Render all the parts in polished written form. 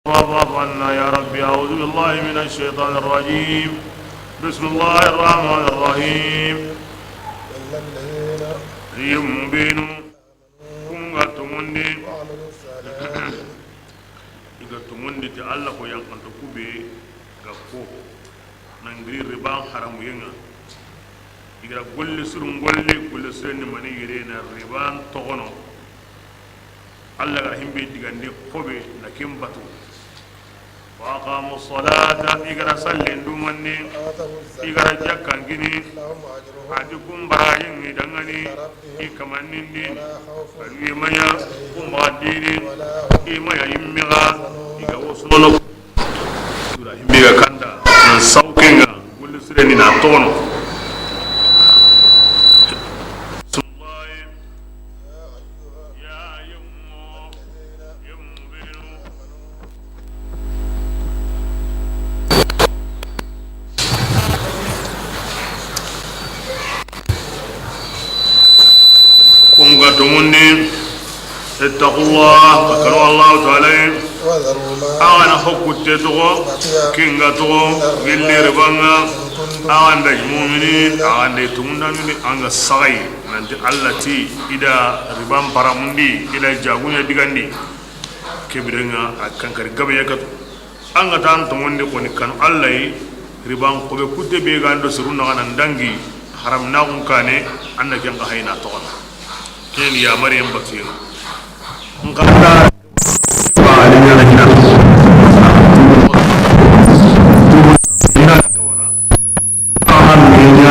واعف عنا يا ربي. أعوذ بالله من الشيطان الرجيم. بسم الله الرحمن الرحيم. يمبينو كونغا تموندي إذا تموندي تألا كو ينقل كوبي غفو نغري ربا حرام ينغا إذا كل سرون كل سرن مني يرينا ربا تغنو الله رحم بي دغاندي خوبي نكيم باتو وأقاموا الصلاة إذا سلين دومني إذا جاكان جني أجكم براين دعاني إكمانيني إيمايا كماديني إيمايا إميغا إذا وصلوا إميغا كندا من سوكينغا كل سرني ناتونو kunga tumundi ittaqullah akaro Allah ta'ala awana hokutte togo kinga togo gilli ribanga awanda mu'minin awanda tumunda ni anga sagai nanti allati ida riban paramundi ila jagunya digandi kebirenga akan kari gabe yakatu anga tan tumundi koni kan Allah riban ko be kudde be gando suruna nan dangi haram na kane annaki anga hayna togo كين يا مريم بكير نقطع علينا هنا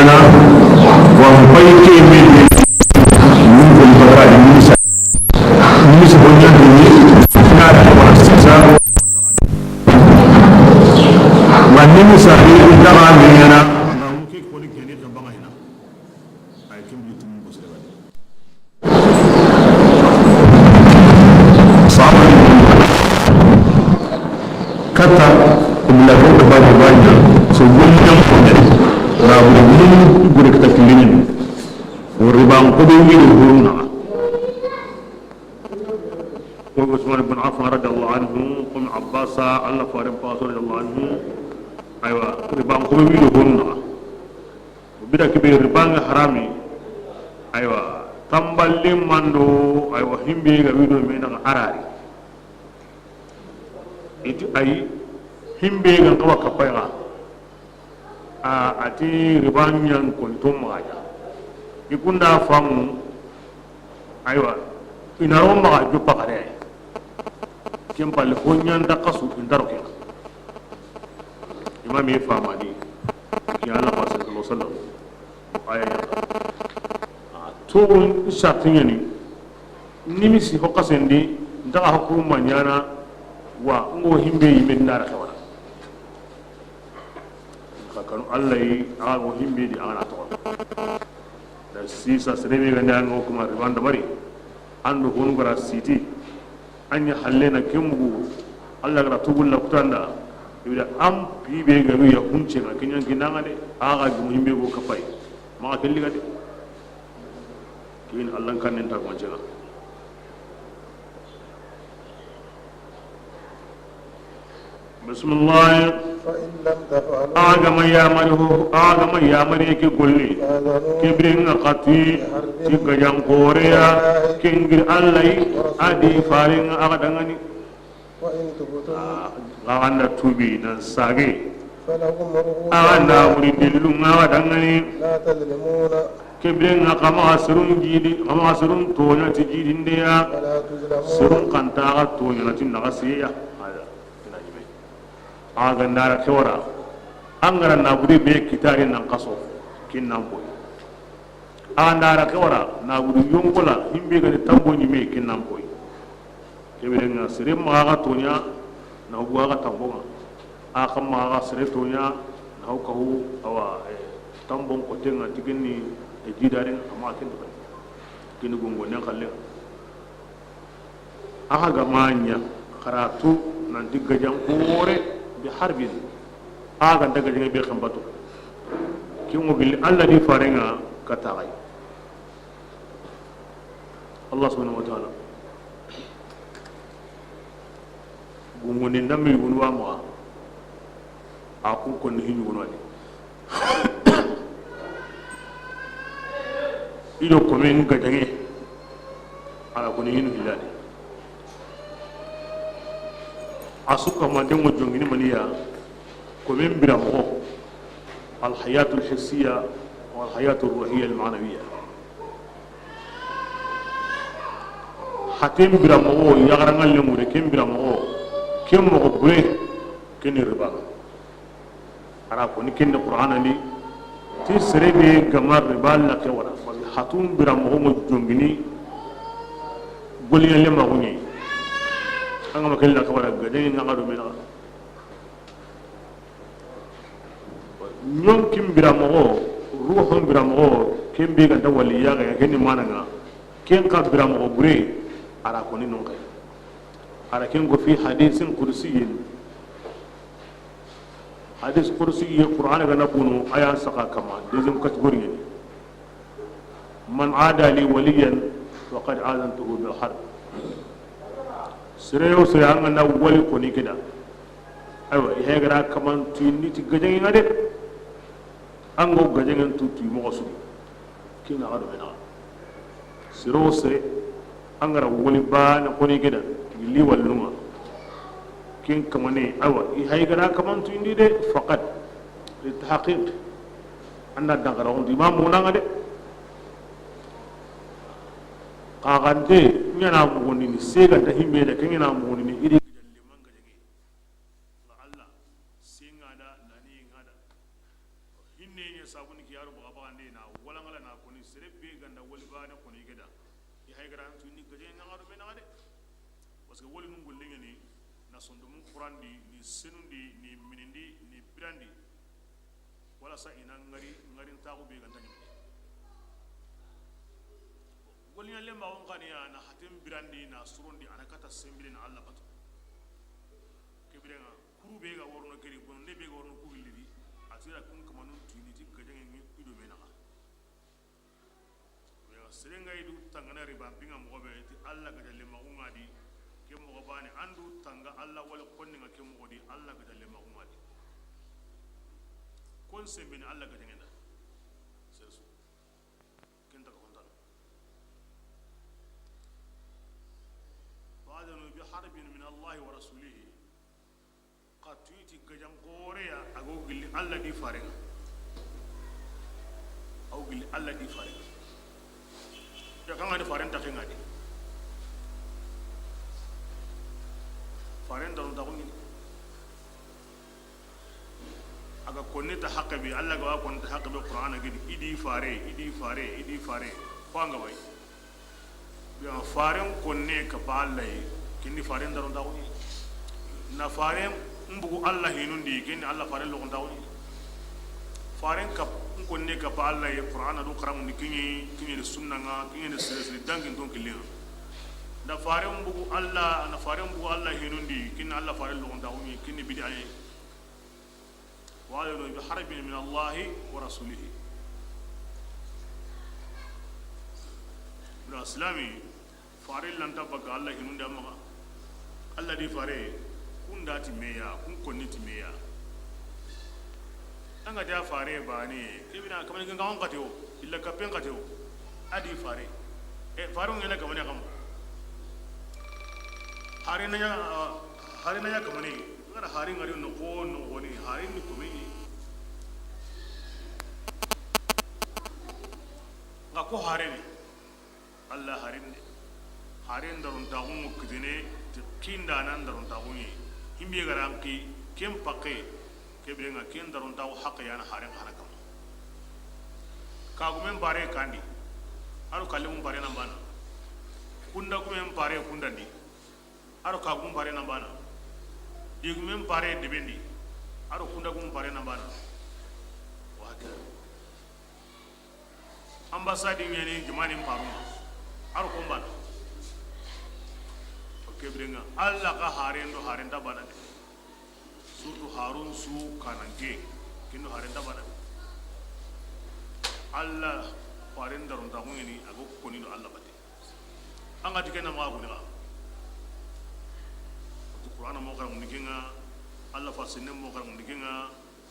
أنا ومبيك من البراء النساء بنيان دنيا نار ورسالة والنساء يدعى بينا ممكن يكون كني تبغى هنا أيكم يتم بسرعة kata umlaku kepada banyak sebelum punya rabu ini guru kita keliling uribang kudu ini guruna Utsman bin Affan radhiyallahu anhu qum Abbas Allah farim pasal radhiyallahu anhu aywa ribang kudu ini guruna bida kibir ribang harami aywa tamballim mando aywa himbe ga wido menang arari itu ay himbe gan kawa kapaya ati ribanyan kuntum maja ikunda famu aywa inaro ma ju pakare kempal honyan da kasu indaro ke imam yi famani ya Allah sallallahu alaihi wasallam aya to shatin yani nimisi hokasendi ndaka hukuma nyana wa ngo himbe yimen nara kawara kakanu Allah yi ago himbe di ana to da sisa serebe ga nyango kuma ribanda mari andu honu gara siti anya hallena kembu Allah gara tubul la kutanda yida am pibe ga ya hunce ga kinyan kinanga de aga gi himbe go kapai ma kelli ga de kin Allah kan enta ko jena بسم الله فإن لم تفعلوا آغم يا مريك قولي كبرين قطي تيجان كوريا كينغر الله أدي فارين أغدغني وإن تبتم أغنى توبي نساقي فلهم أغنى مريد اللغة أغدغني لا تظلمون كبرين كما سرون جيدي كما سرون تونا تجيد انديا سرون كانتا تونا تنغسيا aga ndara kewara angara na budi be kitari nan kaso kin nan boy andara kewara na budi yongola himbe ga tambo ni me kin nan boy kebere nga sire ma ga tonya na bu ga tambo aka ma ga sire tonya na ko awa tambon ko tenga tigini e jidaren amma kin do kin gongo ne khalle aka ga manya karatu nan digga jam kore بحرب آغا دغا جيغي بي خمباتو كي مو بي الله دي فارينغا كتاغاي الله سبحانه وتعالى bungoni nami yugunu wa aku kon yugunu ali ido komen gajange ala kon hinu hilali asuka mandengo jongini maniya komen biramo الحياة الحسية والحياة الروحية المعنوية حتى برامو يغرنا لمود كم برامو كم مغبره كن الربا أراكوني كن القرآن لي تسربي جمار ربا لك ورا حتون برامو مجنبني قولي لما غني أنا ما كن لك ورا قدين نقدر منها ñom kim biramogo ruhum biramogo kem be ga dawali ya ga ken mananga ken ka biramogo bure ara ko ni non kay ara ken go fi hadithin kursiyyin hadith kursiyyi qur'an ga nabunu aya saka kama deuxième catégorie man ada li waliyan faqad azantuhu bil harb sirayo siranga na wali ko ni kida aywa hegara kaman tuniti gajangi ngade ango gajengen tutu mo su kina ado mena siro se angara woni ba na koni gida li walluma kin kamane awa i haygara kaman tu indi de faqat li tahqiq anna dangara on imam munanga de qagante nyana mo woni ni sega ta himbe de kina mo woni ni iri sabuni ki yaro baga baga ndina wala ngala na koni serebe ganda wali bana koni geda i haygara tu ni gaje ngaro be na de parce que woli nungul lingeni na sondo mun qurandi ni senundi ni minindi ni brandi wala sa ina ngari tagu be ganda ni woli nyalle ma on kani na hatim brandi na surundi anakata sembile na Allah batu kebrenga kuru be ga worno keri bon ne be ga worno ku hilli atira kun kamanu serenga idu tangana riba binga mo be ti alla ga dalle ma umadi ke mo bani andu tanga alla wala konni ga ke mo di alla ga dalle ma umadi kon sembe ni alla ga dengena sesu kenta ko ndal wa'adanu bi harbin min Allah wa rasulihi qatuiti gajan qoreya ago gilli alla di farenga au gilli alla di farenga ya kanga di faren ta kenga di faren da ta kunni aga konni ta hakka bi Allah ga konni ta hakka bi Qur'an ga idi fare ko anga bai ya faren konne ka balle kindi faren da ta kunni na faren mbugu Allah hinundi kindi Allah faren lo ta kunni faren ka konne ka pa Allah ya Qur'ana do karam ni kini sunna nga kini sere dangin don kilin da faren bugu Allah na faren bugu Allah hinundi kini Allah faren lo nda woni kini bid'a wa alayhi bi harbin min Allah wa rasulihi la islami faren lan tabaka Allah hinundi amma Allah di fare kun dati meya kun konni ti meya anga dia fare bani kibina kamani ganga on kateo illa kapen kateo adi fare e faro ngene kamani kam hari nanya kamani ngara hari ngari no ni hari ni kumi ngako hari ni Allah hari ndarun tagun kidine kinda nan ndarun tagun himbe garanki kem pakke kebrenga ken daron taw haqqa yana haren harakam kagumen bare kandi aro kallum bare nambana kunda gumen bare kundandi aro kagum bare nambana digumen bare debendi aro kunda gum bare nambana waka ambassade ngeni jumani paruma aro kombana kebrenga alla ka haren da bana surtout harun su kananke kino haren da bana alla haren daron ta ngeni ago koni do alla bate anga tikena ma ko ni qur'ana mo karam nikinga alla fasine mo karam nikinga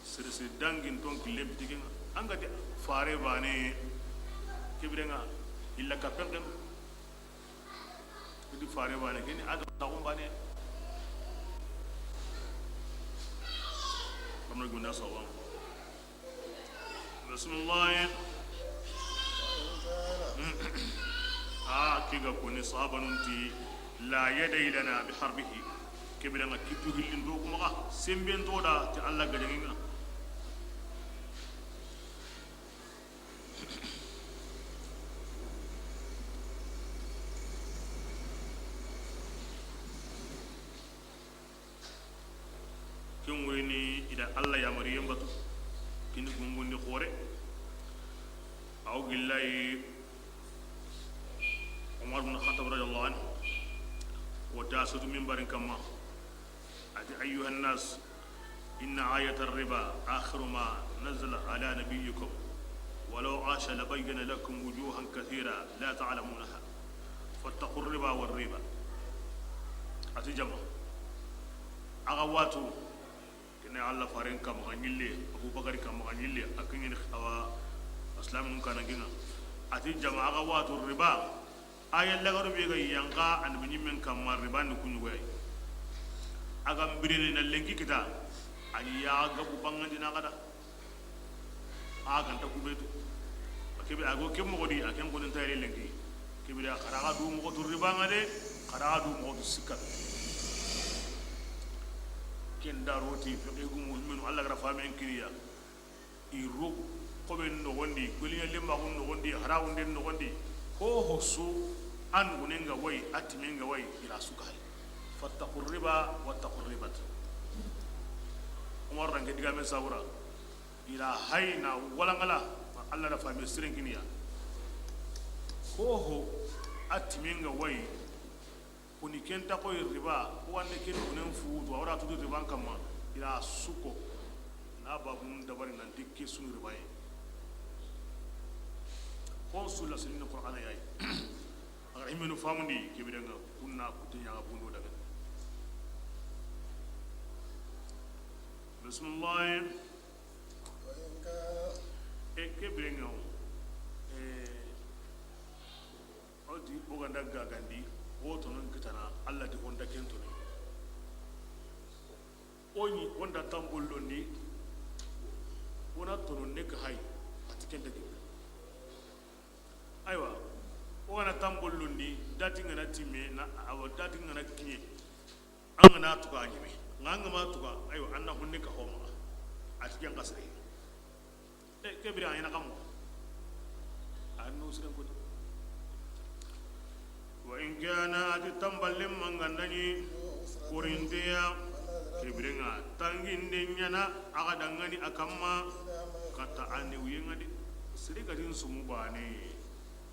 sirsi dangin ton kilem tikinga anga de fare bane kibirenga illa kapen di fare bane kini ada takum bane kamna gunda sawa bismillah kiga koni sahaba nunti la yadai lana bi harbihi kibiranga kitu hilin do kuma semben to da ti Allah ga janginga kin woni ida Allah ya mariyam batu kin gungundi khore aw billahi عمر بن الخطاب رضي الله عنه وتاسد منبر كما أيها الناس إن آية الربا آخر ما نزل على نبيكم ولو عاش لبين لكم وجوها كثيرة لا تعلمونها فاتقوا الربا والربا أتجمع أغواتو كنا الله فارين كما غنيلي أبو بكر كما غنيلي أكنين أسلام كان جنا أتجمع أغواتو الربا ayan lagaru be ga yanka an binyi men kamar riban kunyu goy agam birene na lenki kita ani ya ga bu bangan dina kada agan ta kubetu akebe ago kem mo godi akem ko den tayre lenki kebe da kharaga du mo to riban ade kharaga du mo to sikkat ken daroti fe ko mo men Allah ga fa men kiriya iru ko ben no wondi kuliya lemba ko no wondi harawu den no wondi ko hosu an gunenga way atimenga way ila sukal fattaqur riba wattaqur ribat umar range diga men sawra ila hayna walangala Allah da fami sirin kiniya ko ho atimenga way kuni kenta ko riba wande ken gunen fu do wara tudu riba kama ila suko na babun dabari nan dikke sunu riba ko sulla sunna qur'ana yayi agar imenu famundi kibidanga kunna kutinya bundo daga bismillah kibidanga odi boganda gagandi woto non kitana Allah di honda kento ni oni wonda tambullo ni wona tono nek hay atikende aywa wana tambolundi dati ngana time na awa dati ngana kinye angana tuka nyime nganga ma tuka ayo anna hunne ka homa atiyan kasre kebira ayna kamo annu sira ko wa in kana ati tambalim mangandani kurindiya kebirenga tanginde nyana aga dangani akamma kata ane uyengadi sire gadin sumu bane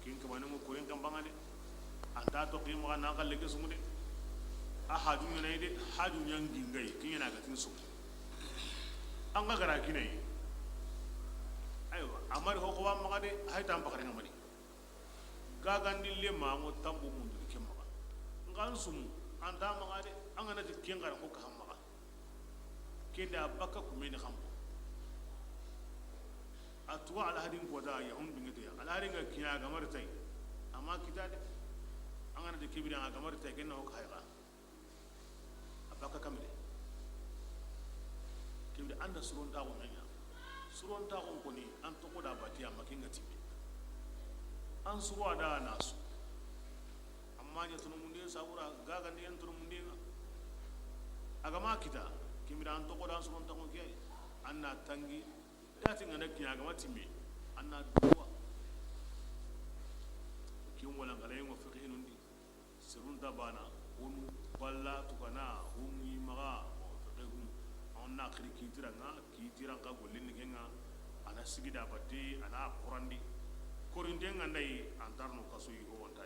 kin kamane mo koyen kambanga de anta to qimo na galle ke sumu de ahadu nyane de hadu nyangi ngai kin yana gatin su an ga gara kinai ayo amari ho ko wamma de hay tam bakare ngamani gagandi le ma mo tambu mun de kin maga ngan sumu anta maga de an ga na de kin gara ko ka hamma kenda baka kumeni khambo atwa ala hadin ko da ya hundu ngite ala hadin ga kiya ga martai amma kitade an ana da kibira ga martai kenna ko hayra abaka kamle kibira anda suron da ko nanya suron ta ko ni an to ko da bati amma kinga tibi an suwa da nasu amma ya tunu munde sabura ga ga ni an tunu munde aga ma kita kibira an to ko da suron ta ko kiya anna tangi dati ngana kiya ga matimi anna duwa kin wala ngala yin fiqhin undi sirun tabana un balla tukana humi maga fiqhum onna khiri kitira ka golin ngenga ana sigida batti ana qurandi korinde ngandai antarno kaso yi ho wonta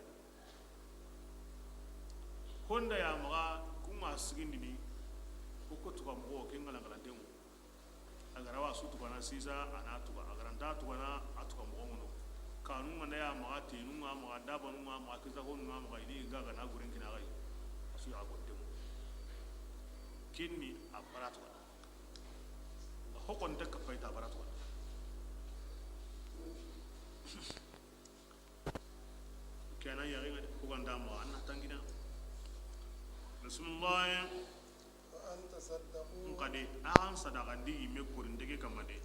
honda ya maga kuma sigindi ni ko tuka mo ken ngala ngala tengu agarawa su tukana sisa ana tuka agaranta tukana atuka mo kanu ngana ya maga tenu ma maga daba nu ma maga kiza ko nu ma maga ini ga na gurin kina gai asu ya godde kinni a baratu ga hokon ta ka faita baratu kana ya ga ko ganda mu anna tangina bismillah wa anta saddaqu qadi an sadaqandi me kurindege kamade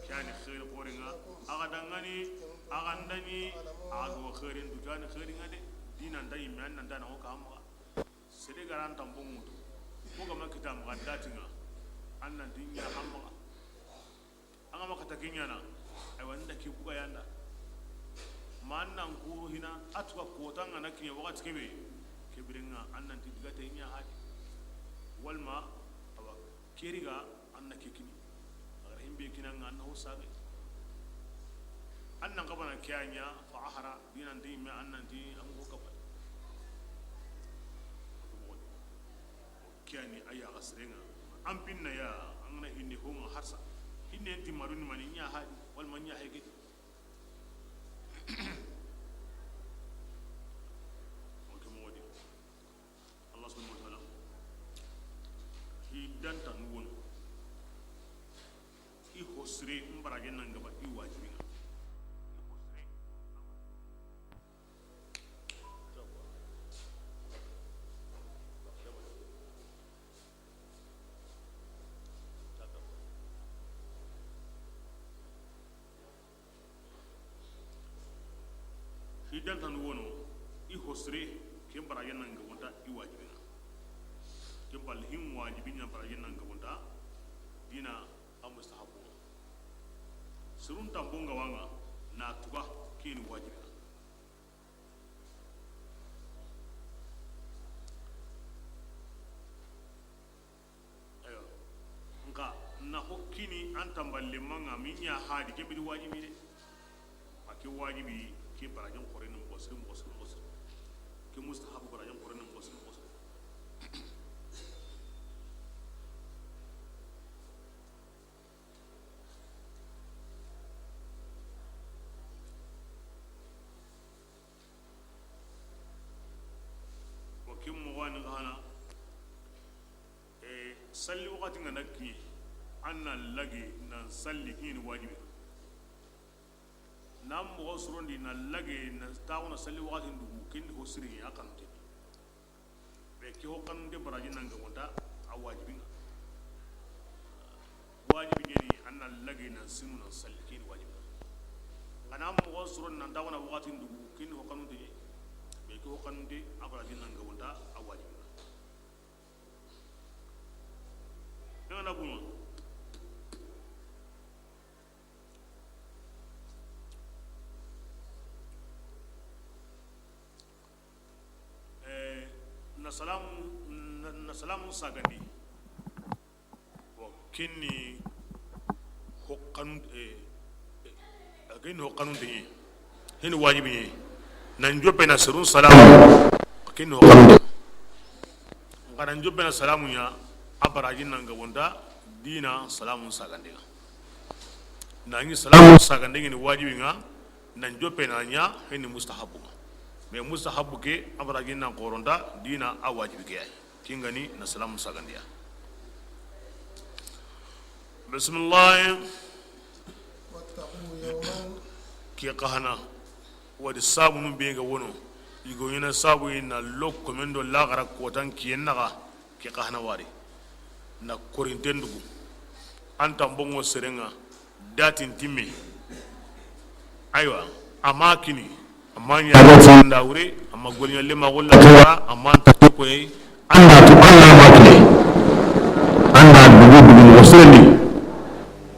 kyani khair qoringa aga dangani aga ndani aga khairin dukani khairin ade dinan dai me annan dana ko amma sede garan tambon mutu ko ga makita muqaddatinga annan dinya amma anga makata kinyana ay wanda ki buga yanda mannan ko hina atwa ko tanga nakinya wakati kebe kebiringa annan tidigata inya hadi walma awa keriga anna kekini agar himbe kinanga anna hosabe annan kabana kyanya fa ahara dinan di me annan di ango kabal kyani aya asrenga am pinna ya anna hinni homa harsa hinne enti marun mani nya hadi wal manya hege Allah subhanahu wa ta'ala hidan tanwon I hosre mbarage nan gaba I wajibi hidan tanwon I hosre ke mbarage nan gaba I wajibi kembal him wajibinya barage nan gabunda dina amustahabu surun tambonga wanga na tuga kini wajibi ayo nka na hokini antamballe manga minya hadi ke bidi wajibi de ake wajibi ke barage korene mbosre ke mustahabu barage korene mbosre kim mugani hana salli wakati nga nakki anna lagi na salli kin wajibi nam mo surondi na lagi na tawna salli wakati ndugu kin ho siri akante be ki ho kanunde baraji nanga wonda a wajibi nga wajibi ngeni anna lagi na sinu na salli kin wajibi ana mo suron na tawna wakati ndugu kin ho kanunde be ko kanunde abaraji nanga wonda a wajibi ngana kuma na salamu sagandi wa kinni hokkan again hokkanun de hen wajibi nan jobe na sirun salamu kinni hokkanun ngaran jobe na salamu ya abarajin nan ga wanda dina salamun sagande na ngi salamun sagande ni wajibi nga nan jobe na nya hen mustahabu me mustahabu ke abarajin nan qoronda dina a wajibi ke kingani na salamun sagande bismillah wattaqu yawman ki qahana wadi sabunu be ga wono igo yana sabu na lokko men do lagara ko tan ki naga ki qahana wari na korintendugu anta mbongo serenga datin timme aywa ama kini ama nya sanda wure ama golnya lema golla tora ama anta ko yi anda to alla makne anda dugu waseli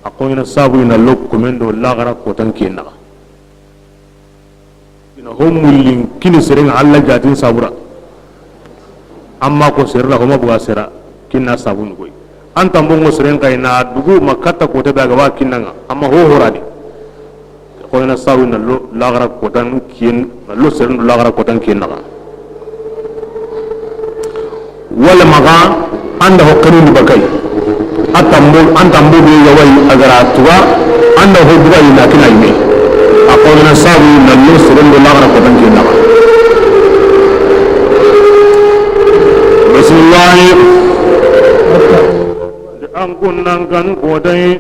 akoyna sabu ina lokko mendo lagara ko tan kenna ina homulin kini serenga alla jatin sabura amma ko serra ko mabuga sera kinna sabun goy anta mbongo seren kay na dugu makata ko tebe ga wakinanga amma ho horadi ko na sawu na lo lagara ko tan kin na lo seren lagara ko tan kin naga wala maga anda ho kanu bakai anta mbo be yawai agara tuwa anda ho duga ina kina ime ko na sawu na lo seren lagara ko tan kin naga bismillah an kunnan kan kodai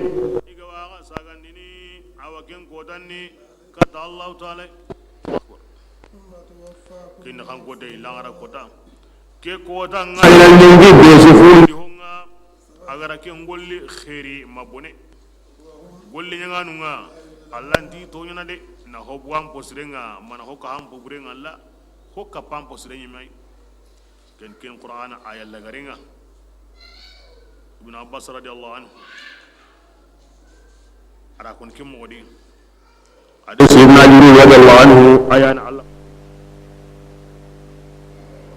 iga wa sagandini awaken kodanni kata Allah ta'ala kin kan kodai langara kota ke kota ngala nyingi besufu honga agara ke ngolli khairi mabone golli nyanga nunga Allah ndi to nyana de na hobwan posrenga mana hokka ham poburenga Allah hokka pam posrenyi mai ken Qur'an ayat lagaringa Ibn Abbas radhiyallahu anhu ara kun kim modi hadis Ibn Ali radhiyallahu anhu ayat Allah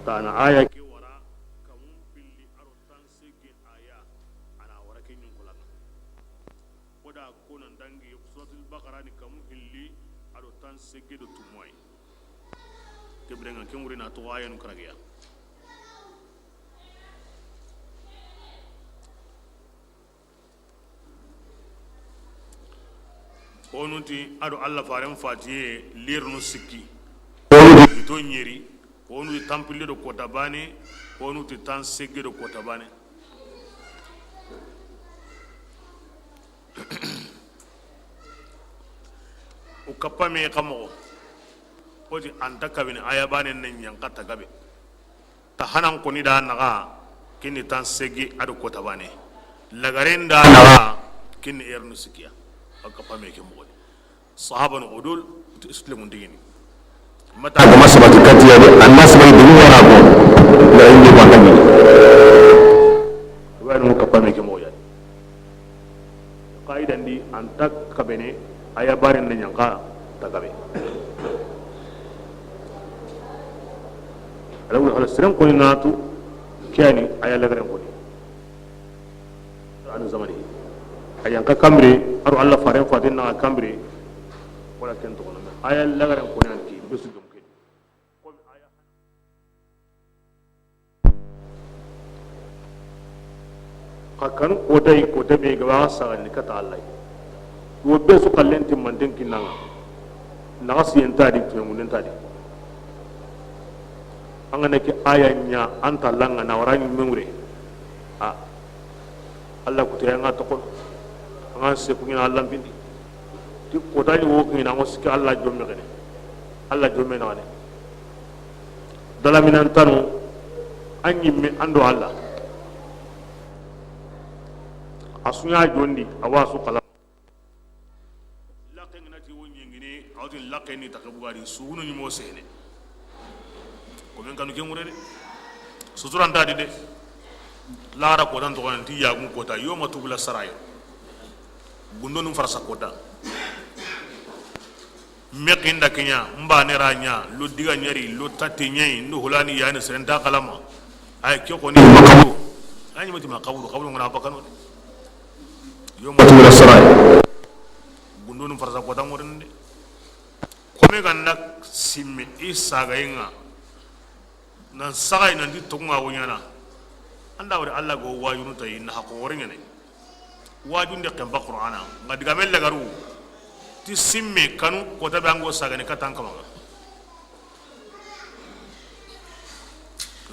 tana aya ke wara kamun billi arutan sege aya ana wara ken yin kulana koda konan dangi suratul baqara ni kamun billi arutan sege do tumoy kebrenga kemurina to aya nu karagiya onuti ado Allah faren fatiye lirnu sikki onuti to nyeri onuti tampille do kota bane onuti tan segge do kota bane o kapame kamo oti anta kabini aya bane nan yankata gabe ta hanan ko ni da naga kini tan segge ado kota bane lagarenda naga kini ernu sikkiya kapame ke mo sahaban udul islamun dini mata ga masabati katiya de annas bai dubu wara ko la inji ba kan ni wani kapame ke mo ya qaidan di antak kabene aya barin nan yanka tagabe alawu ala siran ko natu kani aya lagaran ko ni an zamani ayan ka kamre aru Allah faren fatin na kamre wala ken to kono aya lagaran ko nan ki besu dum ke ko aya kakan ko dai be ga sa ni kata Allah wo besu kallenti mandin kinanga na asiyenta di to mun tadi angane ki aya nya anta langa na warani memure a Allah ku tayanga to ko nga se ku ngina Allah bindi ti ko tani wo ngina ngo sikki Allah jomme gene Allah jomme na ne dala minan tanu anyi me ando Allah asunya jondi awasu kala laqe ngina ti wonyi ngini awti laqe ni takabugari sunu ni mo sene ko men kanu ke murede suturan tadi de lara ko dan to kan ti yagu ko ta yoma tubula sarayo gundo num farsa kota mekinda kenya mbane ranya lo diga nyari lo tatti nyai ndo hulani yani senta kalama ay kyoko ni makabu ani mati makabu ngana bakano yo mati la saray gundo num farsa kota ngorende kome ganna simme isa gainga nan sagai nan di tonga wonyana anda wari Allah go wajunu tay na hako worengene wajunde kamba qur'ana ngadiga mel garu ti simme kanu ko tabe ango sagane katanka ma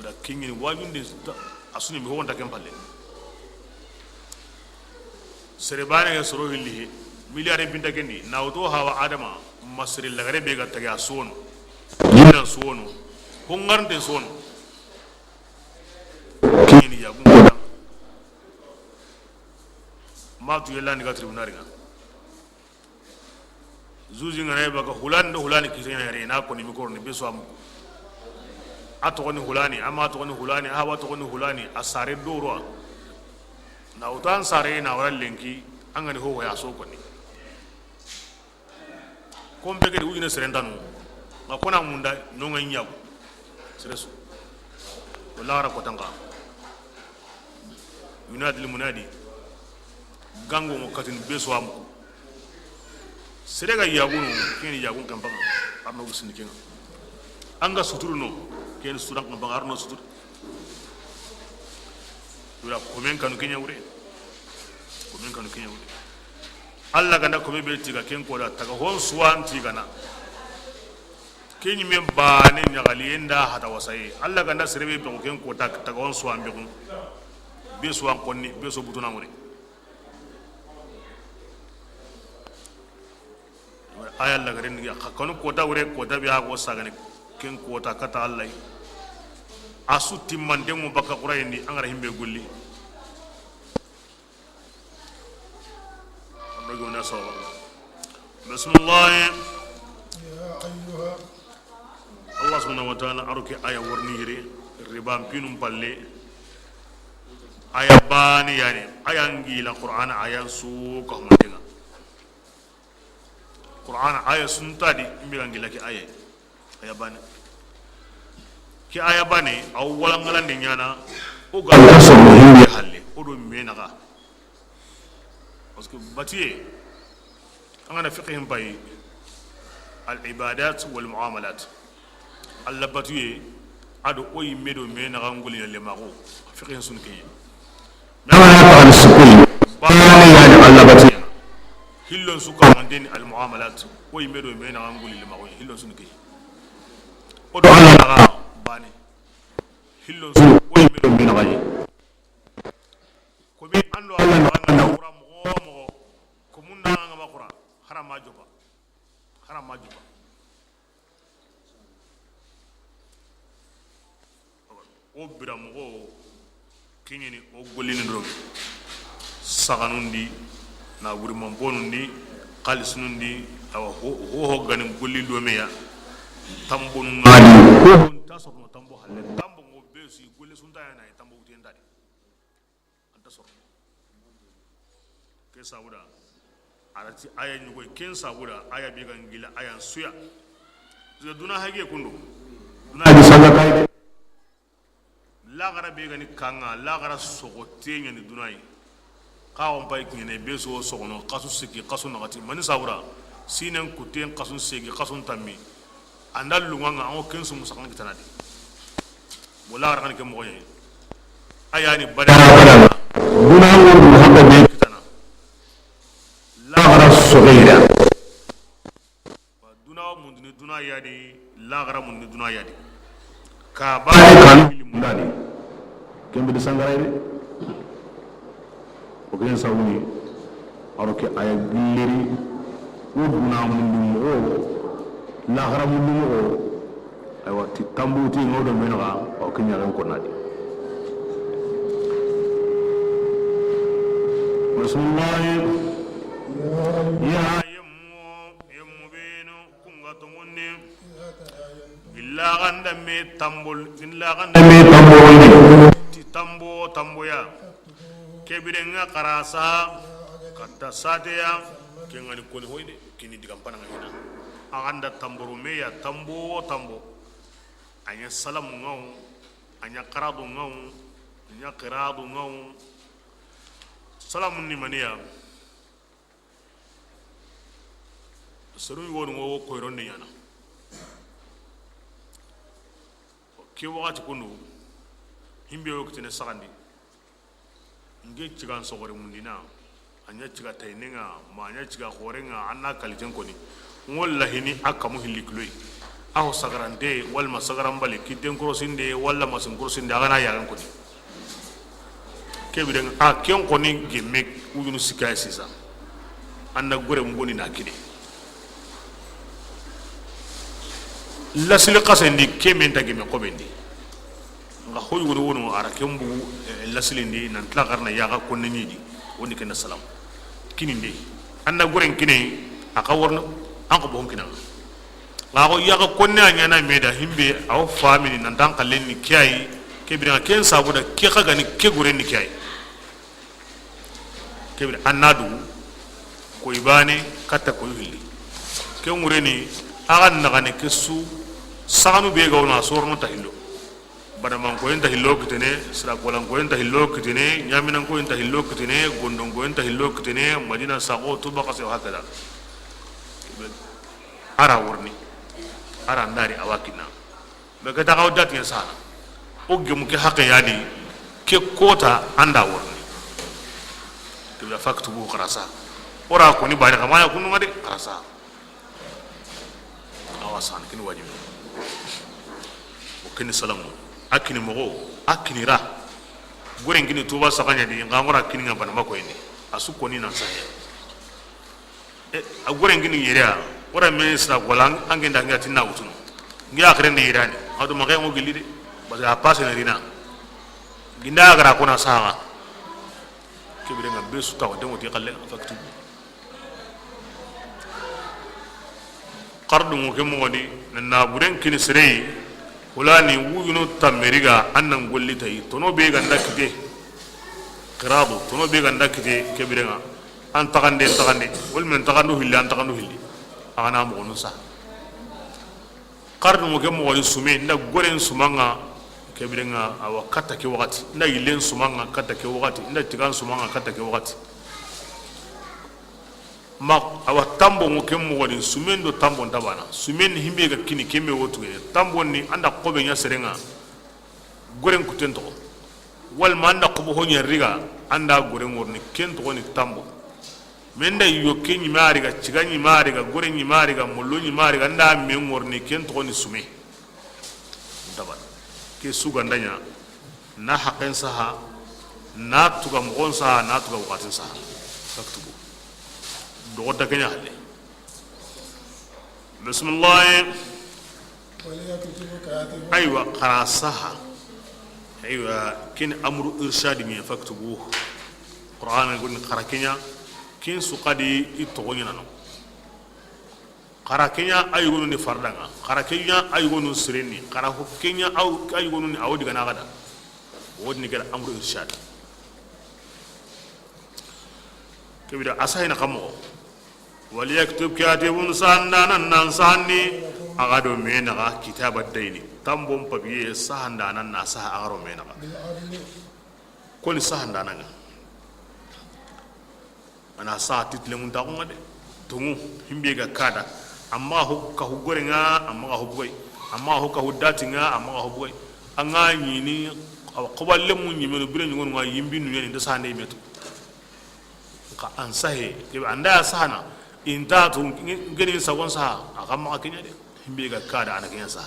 da kingi wajunde asuni mi wonta kempalle serebane ya soro hilli miliyare binta kendi nawdo hawa adama masri lagare be ga taga sono yina sono ko ngarnde sono kingi ya gungo ma tu yella ni ga tribunal ga zuzi ngana ba ka hulani kisena yare na ko ni mikor ni beso am ato ni hulani ama to ni hulani hawa to ni hulani asare doro na utan sare na wala lenki angani ho ya so ko ni kombe ke ujina serendanu makona munda nonga nyaw sereso wala ra ko tanga yunadi munadi gango mo katin beso am serega yagunu keni yagun kan banga arno usini kenga anga suturu no ken suran kan banga arno suturu dura komen kanu kenya wure alla ganda ko be tiga ken ko da taga hon suwan tiga na kenyi men bane nyagali enda hata wasai alla ganda serebe be ken ko ta taga hon suwan be kun beso an konni beso butuna ngure aya la garin ya kanu kota wure kota biya go sagane ken kota kata Allah asu timmande mo baka qurayni angara himbe golli amrago na sawa bismillah يا أيها Allah subhanahu wa ta'ala aruki aya warni yire ribam pinum palle aya bani yani aya ngila qur'an aya su ko mandinga qur'an aya suntadi imbiga ngila ki aya bani ki aya bani aw wala ngalande nyana o ga so himbe halle o do menaga parce que batiye angana fiqhim bay al ibadat wal muamalat alla batiye ado oyi medo menaga nguli le mago fiqhin sunki على السكون يعني على بتي hillon suka mandeni al muamalat oyi medo menaga nguli le mago hillon sunki o do ala bani hillon su oyi medo menaga ko be ando ala ngana qura mo ko munna ngama qura harama joba o bira mogo kinyini o golini ndo saganundi na wuri mambonundi qalisnundi awa ho ganin golli do meya tambon ngadi ta sokno tambo halle tambo ngo besu golli sunta yana tambo wuti ndadi anta sok ke sawuda arati aya nyugo ken sawuda aya be gan gila aya suya duna hage kundo duna هذه صدقة lagara be gani kanga lagara sogote nyani dunai kawon pai kine beso sogono kasu siki kasu nagati mani sabura sinen kuten kasu siki kasu tammi andal lunganga an kensu musakan kitanadi wala rakan ke moye ayani badana دون أمر محمد kitana لغرة صغيرة duna mundini duna yadi lagara mundini duna yadi ka ba كان مداني كم بدي سانغراي وكين ساوني أروكي أيا غيري ودنا من او لغرة من او أيوة تتامبوتي نودو منغا أو كنيا لهم كونادي بسم الله ya yemmo beno kunga to wonni إذا تداينتم illa ganda me tambol illa ganda أمي تامبوي ti tambo ya kebire nga karasa kata sateya kengani koni hoide kini digampana ngina aganda tamburu me ya tambo anya salamu ngau anya qaradu ngau anya qiradu ngau salamu ni mania suru wonu ngo ko ronde yana ke wakati kunu himbe wokitene sagandi nge cigan sogore mundina anya ciga taynenga ma anya ciga khorenga anna kaliten koni walla hini akamu hilikloy aho sagarande wal masagaran bale kiten krosinde walla masin krosinde agana yagan koni kebiden a ken koni gemme uyunu sikay sisa anna gore ngoni na kide lasili qasendi kemen tageme qobendi nga hoy wono ara kembu lasilindi nan tlagarna yaga konne nyidi woni ken salam kininde anda goren kine aka warna anko bon kina nga ko yaga konne anyana meda himbe aw family nan dan kallen ni kiyai kebira ken sabuda ke kaga ni ke goren ni kiyai kebira annadu ko ibane katta ko hilli ken ngureni aga nagane kesu saganu be gawna sorno tahillo badaman ko enta hillo kitene sira kolan ko enta hillo kitene nyaminan ko enta hillo kitene gondon ko enta hillo kitene madina sago to baka se hakada ara warni ara ndari awakina be ga taw dat ya sala o gem ke hakke yadi ke kota anda warni to la faktu bu kharasa ora ko ni bari kamaya kunu ngade kharasa awasan kin wajibi o kin salamu akini mogo akini ra goren gini tuba sakanya di ngamura kini ngabana mako ini asu koni nan sahe a goren gini yira ora me sra golang angenda ngati na utun ngi akhre ni irani adu magay mo gilide ba passe na dina ginda gara kuna saha kibire nga besu taw de moti qalle faktu qardu mo kemo wadi na buren kini sirei hulani wuyuno tameriga annan gollitay tono be ganda kite qiradu tono be ganda kite kibire nga an tagande wal men tagandu hilli an tagandu hilli ana mo no sa qardu mo kemo wadi sumi nda goren sumanga kibire nga awa kata ke wakati nda yilen sumanga kata ke wakati nda tigan sumanga kata ke wakati ma awa tambo mo kemo wadi sumendo tambo ndabana sumen himbe ga kini keme wotu tambo ni anda kobe nya serenga goren kutento wal ma anda kobo honya riga anda goren worni kento ni tambo menda yo kenyi mariga ciganyi mariga goren ni mariga mollo ni mariga anda men worni kento ni sume ndabana ke sugandanya na haqqen saha na tuga mo saha na tuga wakatin saha faktubu دوغدا كنيا حلي بسم الله وليكتب كاتب ايوه قراصها ايوه كن امر ارشاد من فاكتبوه قران يقول قرا كنيا كن سقدي يتوغنا نو قرا كنيا ايغونو ني فردانغا قرا كنيا ايغونو سريني قرا كنيا او ايغونو ني اودي غنا غدا ودني كده امر ارشاد كبير اساينا قمو وليكتب كاتب ساندانا نانساني اغادو مينغا كتاب الدين تامبوم بابي ساندانا ناسا اغارو مينغا كل ساندانا انا ساتيت لمون تاغو دي تمو هيمبيغا كادا اما هو كهو غوريغا اما هو بوي اما هو كهو داتيغا اما هو بوي anga nyini قبل لمون يمنو بيرن نغون وا يمبي نو يني دساندي ميتو ka ansahe ke anda sahana inta to ngeni sagon sa akama kenya de himbe ga kada ana kenya sa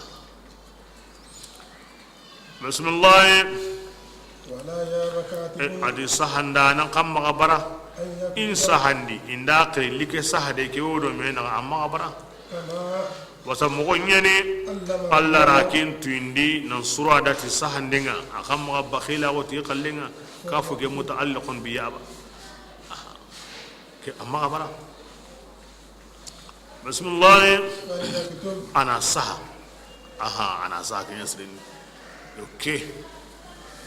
bismillah ولا يا بكاتب adi sahanda nan kam magabara in sahandi inda kare like sahade ke wodo mena amma gabara كما wasa mo nyane alla rakin tuindi nan sura dati sahandinga akam magabakhila wati qallinga kafu ke mutaalliqun bi yaba amma gabara bismillah وليكتب ana saha ana saha kenya srin okay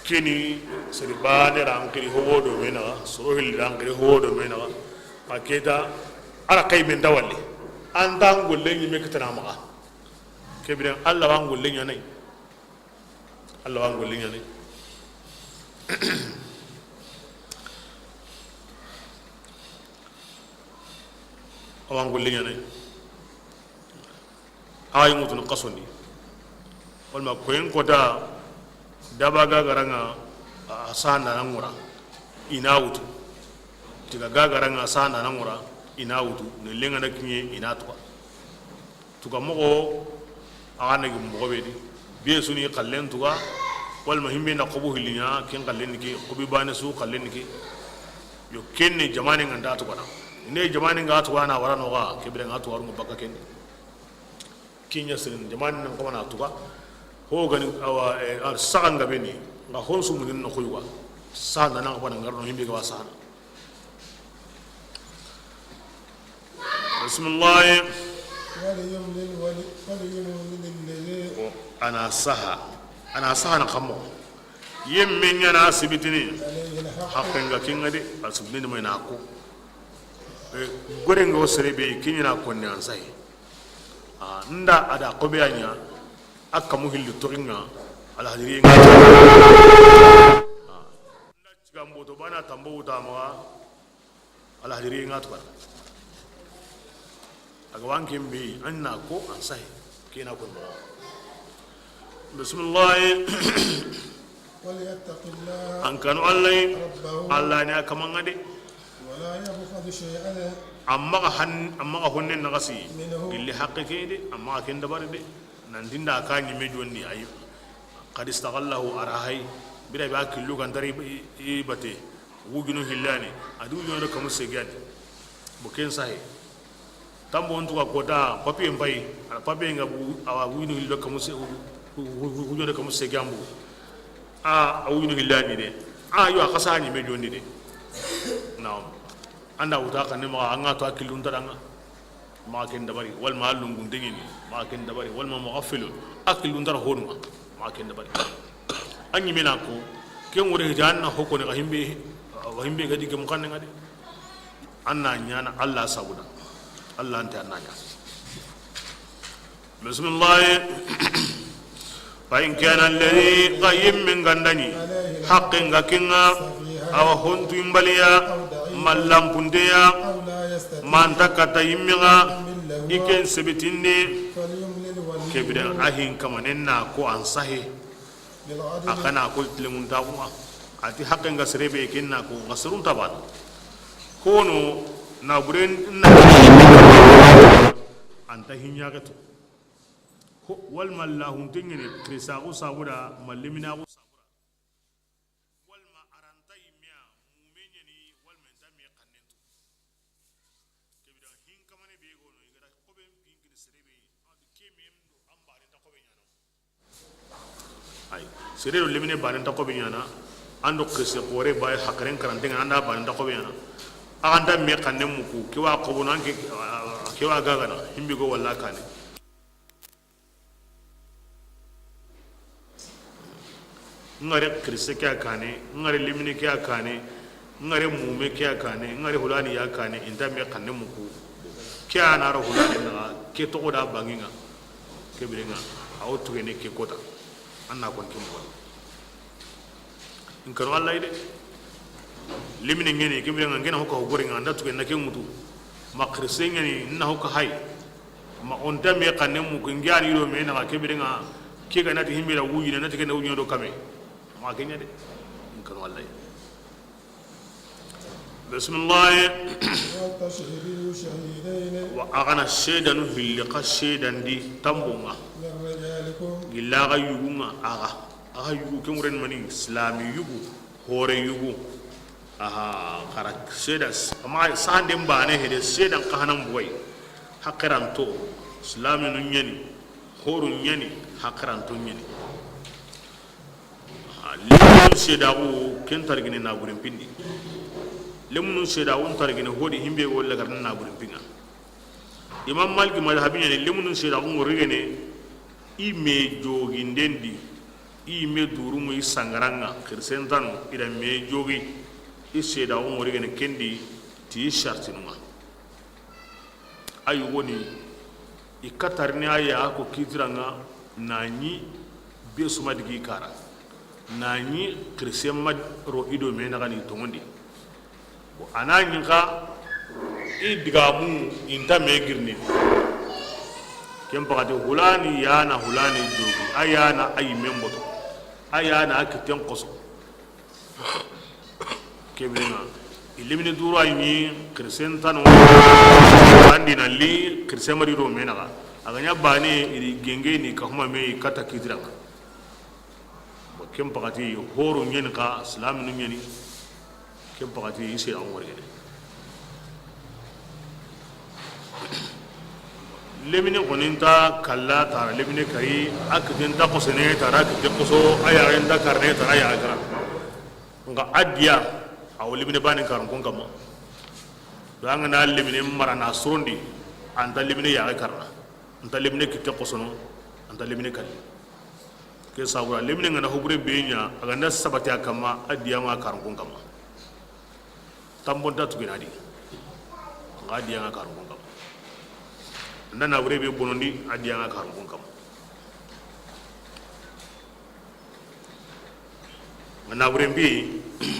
kini sri bade rankiri hodo mena surohil rankiri hodo mena paketa ala kay men dawali anda ngolle ni mekata maka kebiran alla wa ngolle nyane alla wa ngolle nyane awan golle nyane ay mutun qasoni wal ma koyen kota dabaga garanga asana nangura ina wutu tiga gagaranga asana nangura ina wutu ne lenga na kinye ina tuka mogo agana gi mogo bedi be suni qallen tuga wal mahimbe na qobu hilinya ken qallen ki qobi bana su qallen ki yo kenne jamane nganda tuga na ne jamani nga tuwa na wara noga kibire nga tuwa rungu baka kendi kinya sirin jamani nan kama na tuwa ho gani awa ar sagan ga beni nga honsu munin no khuywa sa na nga bana ngarno himbe ga wasa bismillah وليملل الذي ana saha na kamo yemme nyana sibitini عليه الحق hakken ga kinga de asubni mai na ko gorengo serebe kinyina konni ansai nda ada qobeanya akka muhillu toringa ala hadiri nda cigambo to bana tambo utama ala hadiri ngatu bana aga wanke mbi anna ko ansai kina ko bismillah وليتق الله an kanu allai ربه allah ne kamangade ولا يبخل شيئا amma ga honnen nagasi gilli haqqi de amma ken dabare de nan dinda ka ni me jonni ay qad istaghallahu arahay bida ba killu kan dari i bate wuginu hillani adu nyono kamu segani buken sahi tambo on tuka kota papi mbai ala papi nga awa wuginu hillo kamu se wuginu kamu segambu wuginu hillani de yo akasani me joni de naam anda uta kan ma anga to akilun taranga ma ken dabari wal ma lungun dingini ma ken dabari wal ma mughaffilu akilun tar honuma ma ken dabari anyi mena ko ken wore janna hokko ne himbe gadi ke mukanne ngade anna nyana Allah sabuda Allah anta nanya bismillah fa in kana alladhi qayyim min gandani haqqin gakinga aw huntu imbaliya mallam pundeya man takata yimmiga iken sebitinde kebira ahin kamanenna ko ansahi akana ko tilmun taquma ati haqqin gasrebe kenna ko gasrun tabat kono na buren na anta hinyagato wal mallahu tingene krisa ko sabuda mallimina ko sabura wal ma aranta yimya mumenyani wal mentami kannentu kebida hin kamane be gono igara ko be pingini serebe adu kemem do ambare ta ko be nyano ay serero limine bare ta ko be nyana ando krisa ko re bay hakren karantenga anda bare ta ko be nyana anda me kannemu ku kiwa ko bonanke kiwa gagana himbi go walla kane ngare krista kya kane ngare limini kya kane ngare mume kya kane ngare hulani ya kane inda me kanne muku kya na ro hulani na ke to da banginga ke birenga auto ne ke kota anna kon ke mo in karo Allah ide limini ngene ke birenga ngena hokko goringa anda to ne ke mutu ma krista ngene na hokko hay ma on da me kanne muku ngani ro me na ke birenga ke ga nati himira wuyi na nati ke na wuyi do kame ما كان يدي يمكن والله بسم الله وأغنى الشيطان في اللقاء الشيطان دي تنبونا إلا غيونا أغا يوغو كمرين مني إسلامي يوغو هوري يوغو خارج الشيطان ما ساندم بانه هذا الشيطان كهنم بوي حقران تو إسلامي نيني هورو نيني حقران تو نيني lemun sedawu ken targine na gurin pindi lemun sedawu targine hodi himbe wala garna na gurin pinga imam malik madhabinya ne lemun sedawu ngorigene ime jogi ndendi ime durumu isangaranga kirsentano ida me jogi isedawu ngorigene kendi ti shartinuma ayu woni ikatarni aya ko kitranga nani besuma digi kara nani kristen mad ro ido me na gani tongondi anani ka idgamu inta me girni kem pagade hulani yana hulani dogi ayana ay memboto ayana akiten qoso kebina ilimini duro ay ni kristen tano andi na li kristen mari ro me na ga aganya bani iri genge ni ka huma me kata kidraga kem pagati horu nyen ka islam nu nyeni kem pagati isi amor gene lemine koninta kalla tar lemine kari akden ta kosene tara akden koso aya enda karne tara ya gara nga adia aw lemine bani karon kon kama danga na lemine marana surundi anta lemine ya karna anta lemine kitte kosono anta lemine kali ke sabura lemne ngana hubure benya aga na sabati akama adiya ma karun kama tambon datu ginadi adiya ma karun kama ndana hubure be bonondi adiya ma karun kama ngana hubure bi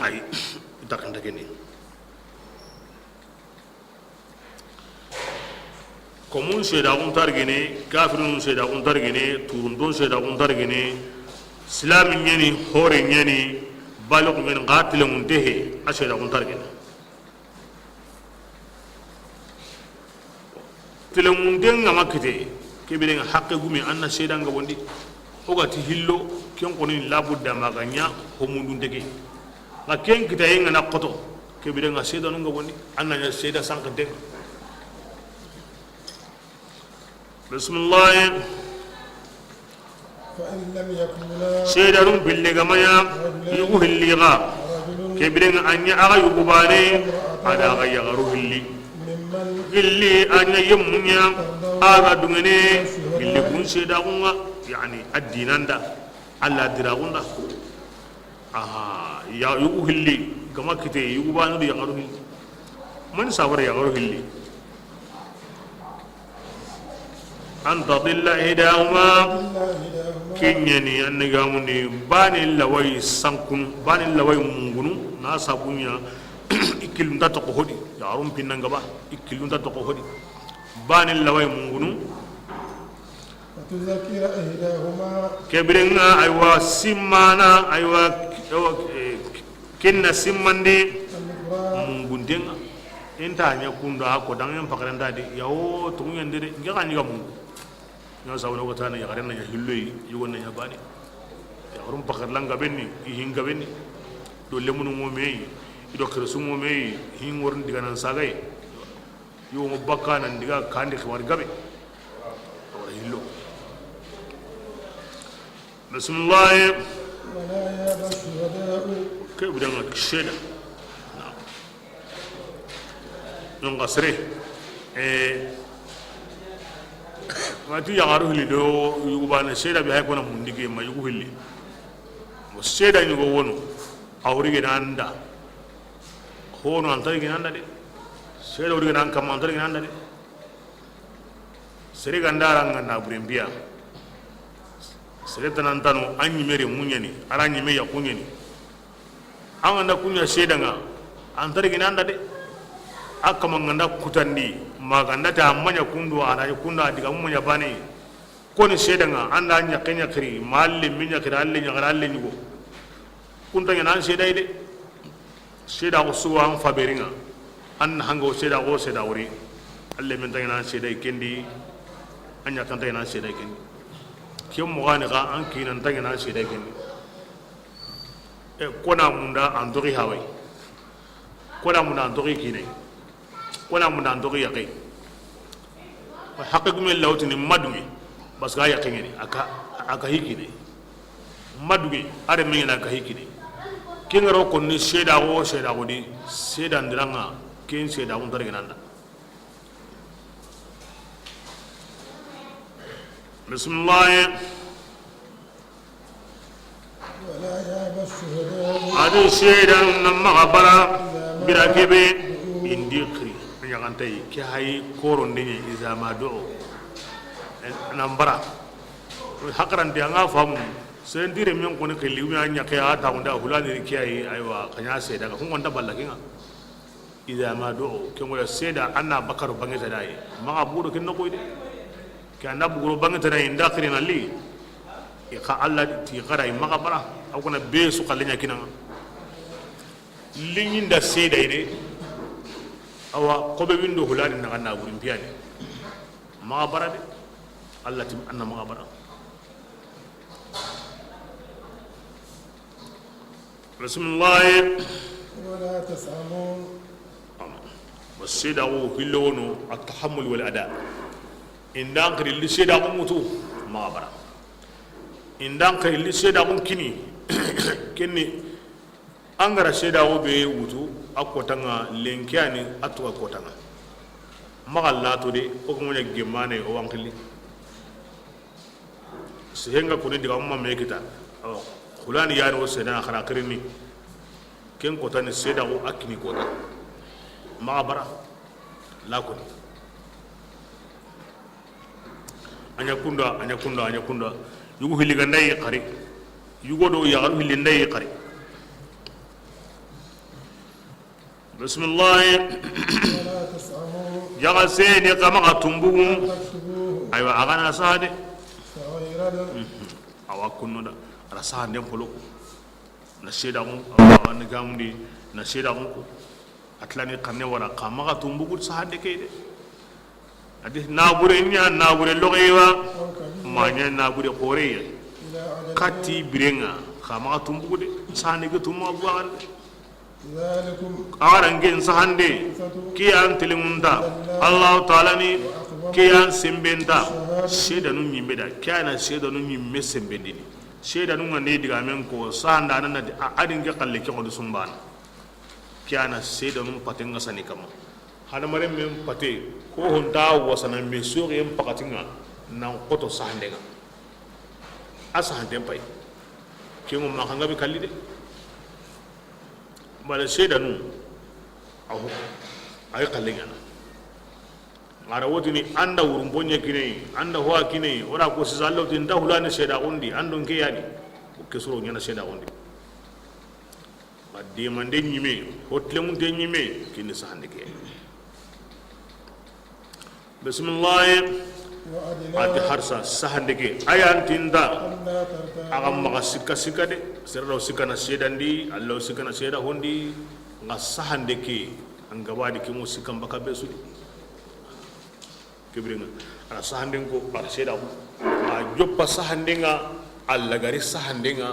ay takanda gene komun seda un targene kafirun seda un targene turundon seda un targene islamin yani horen yani balog min qatil muntahi asheda un targene tilemun den ngama kete kebere haqqe gumi anna seda nga wondi ogati hillo ken koni labudda maganya homundun dege nga ken kita yenga na qoto ke bire nga seda nunga woni annanya seda sankante bismillah فإن لم يكونا seda rum bille gamaya yugo hilliga ke bire nga anya aga yugo bane ada aga yagaru hilli ممن hilli anya yemunya aga dungene hilli kun seda kunga yani addinanda alla diragunda aha ya yugo hilli gama kite yugo bane do yagaru hilli man sabar yagaru hilli an tadilla ihdahuma kinyani annigamuni bani lawai sankun bani lawai mungunu na sabunya ikilunda to ko hodi yarum pinnanga ba ikilunda to ko hodi bani lawai mungunu وتذكر إحداهما kebrenga aywa simana aywa kinna simmandi الأخرى mungundenga enta nya kunda ko dangen pakaranda de yawo to ngende de ngaka nyiga mungu no sawno ko tana ya garena ya hilloyi yugonna ya bani ya rum pakar langa benni hinga benni do lemunu mo meyi ido kresu mo meyi hin worn diga nan sagay yo mo bakka nan diga kande khwar gabe wala hillo bismillah ولا يأبى الشهداء ke budanga ksheda non gasre mati yagaru hili do yugo bana sheda bi hay kona mundige ma yugo hili mo sheda yugo wono awri genanda hono antari genanda de sheda awri genan kam antari genanda de sere gandara ngana burembia sere tanantano anyi mere munyani aranyi me yakunyani anga kunya sheda nga antari genanda de akama nganda kutandi maganda ta manya kundu ana kunda diga munya bane koni sheda nga anda nya kenya kri malle minya kri alle nya alle nyugo kunta nya nan sheda ide sheda ko suwa an faberinga an hango sheda ko sheda wori alle men tan nan sheda kendi anya tan tan nan sheda kendi kiyo mo gane ga an kinan tan nan sheda kendi e kona munda andori hawai kona munda andori kinai kona munda andori yaqi haqiqu min lawtini madumi bas ga yaqini aka hikini madumi are min na ka hikini kingaro konni sheda go di sheda ndiranga ken sheda on darginanda bismillah ولا يأبى الشهداء adu sheda namma gabara birakebe indikri nyagantai ki hay korondini izama do nambara hakaran dia nga fam sendire men ko ne ke liwi anya ke ata unda hulani kiyai aywa kanya seda ko ngonda balla kinga izama do ke ngoya seda anna bakaru bangeta dai ma abudo kin nokoyde ke anna buguro bangeta dai ndakirina li ka alla ti qara ma gabara aw kana be su kallenya kinanga linyinda seda ide awa kobe windo hulani na ganna burin piyani ma bara de Allah tim anna ma bara rasulullah ولا تسأمون wasida wo hilono at-tahammul wal ada indan kri li seda ko mutu ma bara indan kri li seda ko kini kenni angara seda wo be wutu akotanga lenkiani atu akotanga magalla to de o ko monya gemane o wankili sehenga ko diga umma me kita khulani yani o seda khara kirini ken ko tan seda o akini ko ta magabara la ko anya kunda yugo hiliga ndai qari yugo do ya garu hilli ndai qari bismillah ولا تسأمون yaga seni kama tumbu تكتبوه aywa agana sade صغيرا awa kunnoda ara sande polo na sheda ko awa na gamdi na sheda ko atlani kanne wala kama tumbu ko sade kede adi nabure nya nabure logewa أو كبيرا manya nabure koreya kati birenga khama tumbude sahande ke tumma gwaal ذلكم awarangen sahande kiyan telemunda Allah taala ni kiyan sembenta sheda nun yimbe da kana sheda nun yimme sembendini sheda nun ngane diga men ko sahanda nan da adin ga kalle ke ko sumbana kiana sheda nun patenga sani kama hada mare men pate ko honda wasana me sori em pakatinga nan koto sahandenga asahande pai ke ngum makanga be kallide bala sheda nun awu ay kallinga mara wotini anda wurumbonye kine anda hoa kine ora ko sizallo tin da hulane sheda undi andon ke yadi ke suro nyana sheda undi badde mande nyime hotle mun de nyime kini sahande ke bismillah ati harsa sahande ke ayan tinda agam maga sikka sikka de serro sikka na sheda ndi allo sikka na sheda hondi nga sahande ke angabadi ke mo sikka mbaka besu kibringa ala sahandin ko ala sheda ko a joppa sahandinga alla gari sahandinga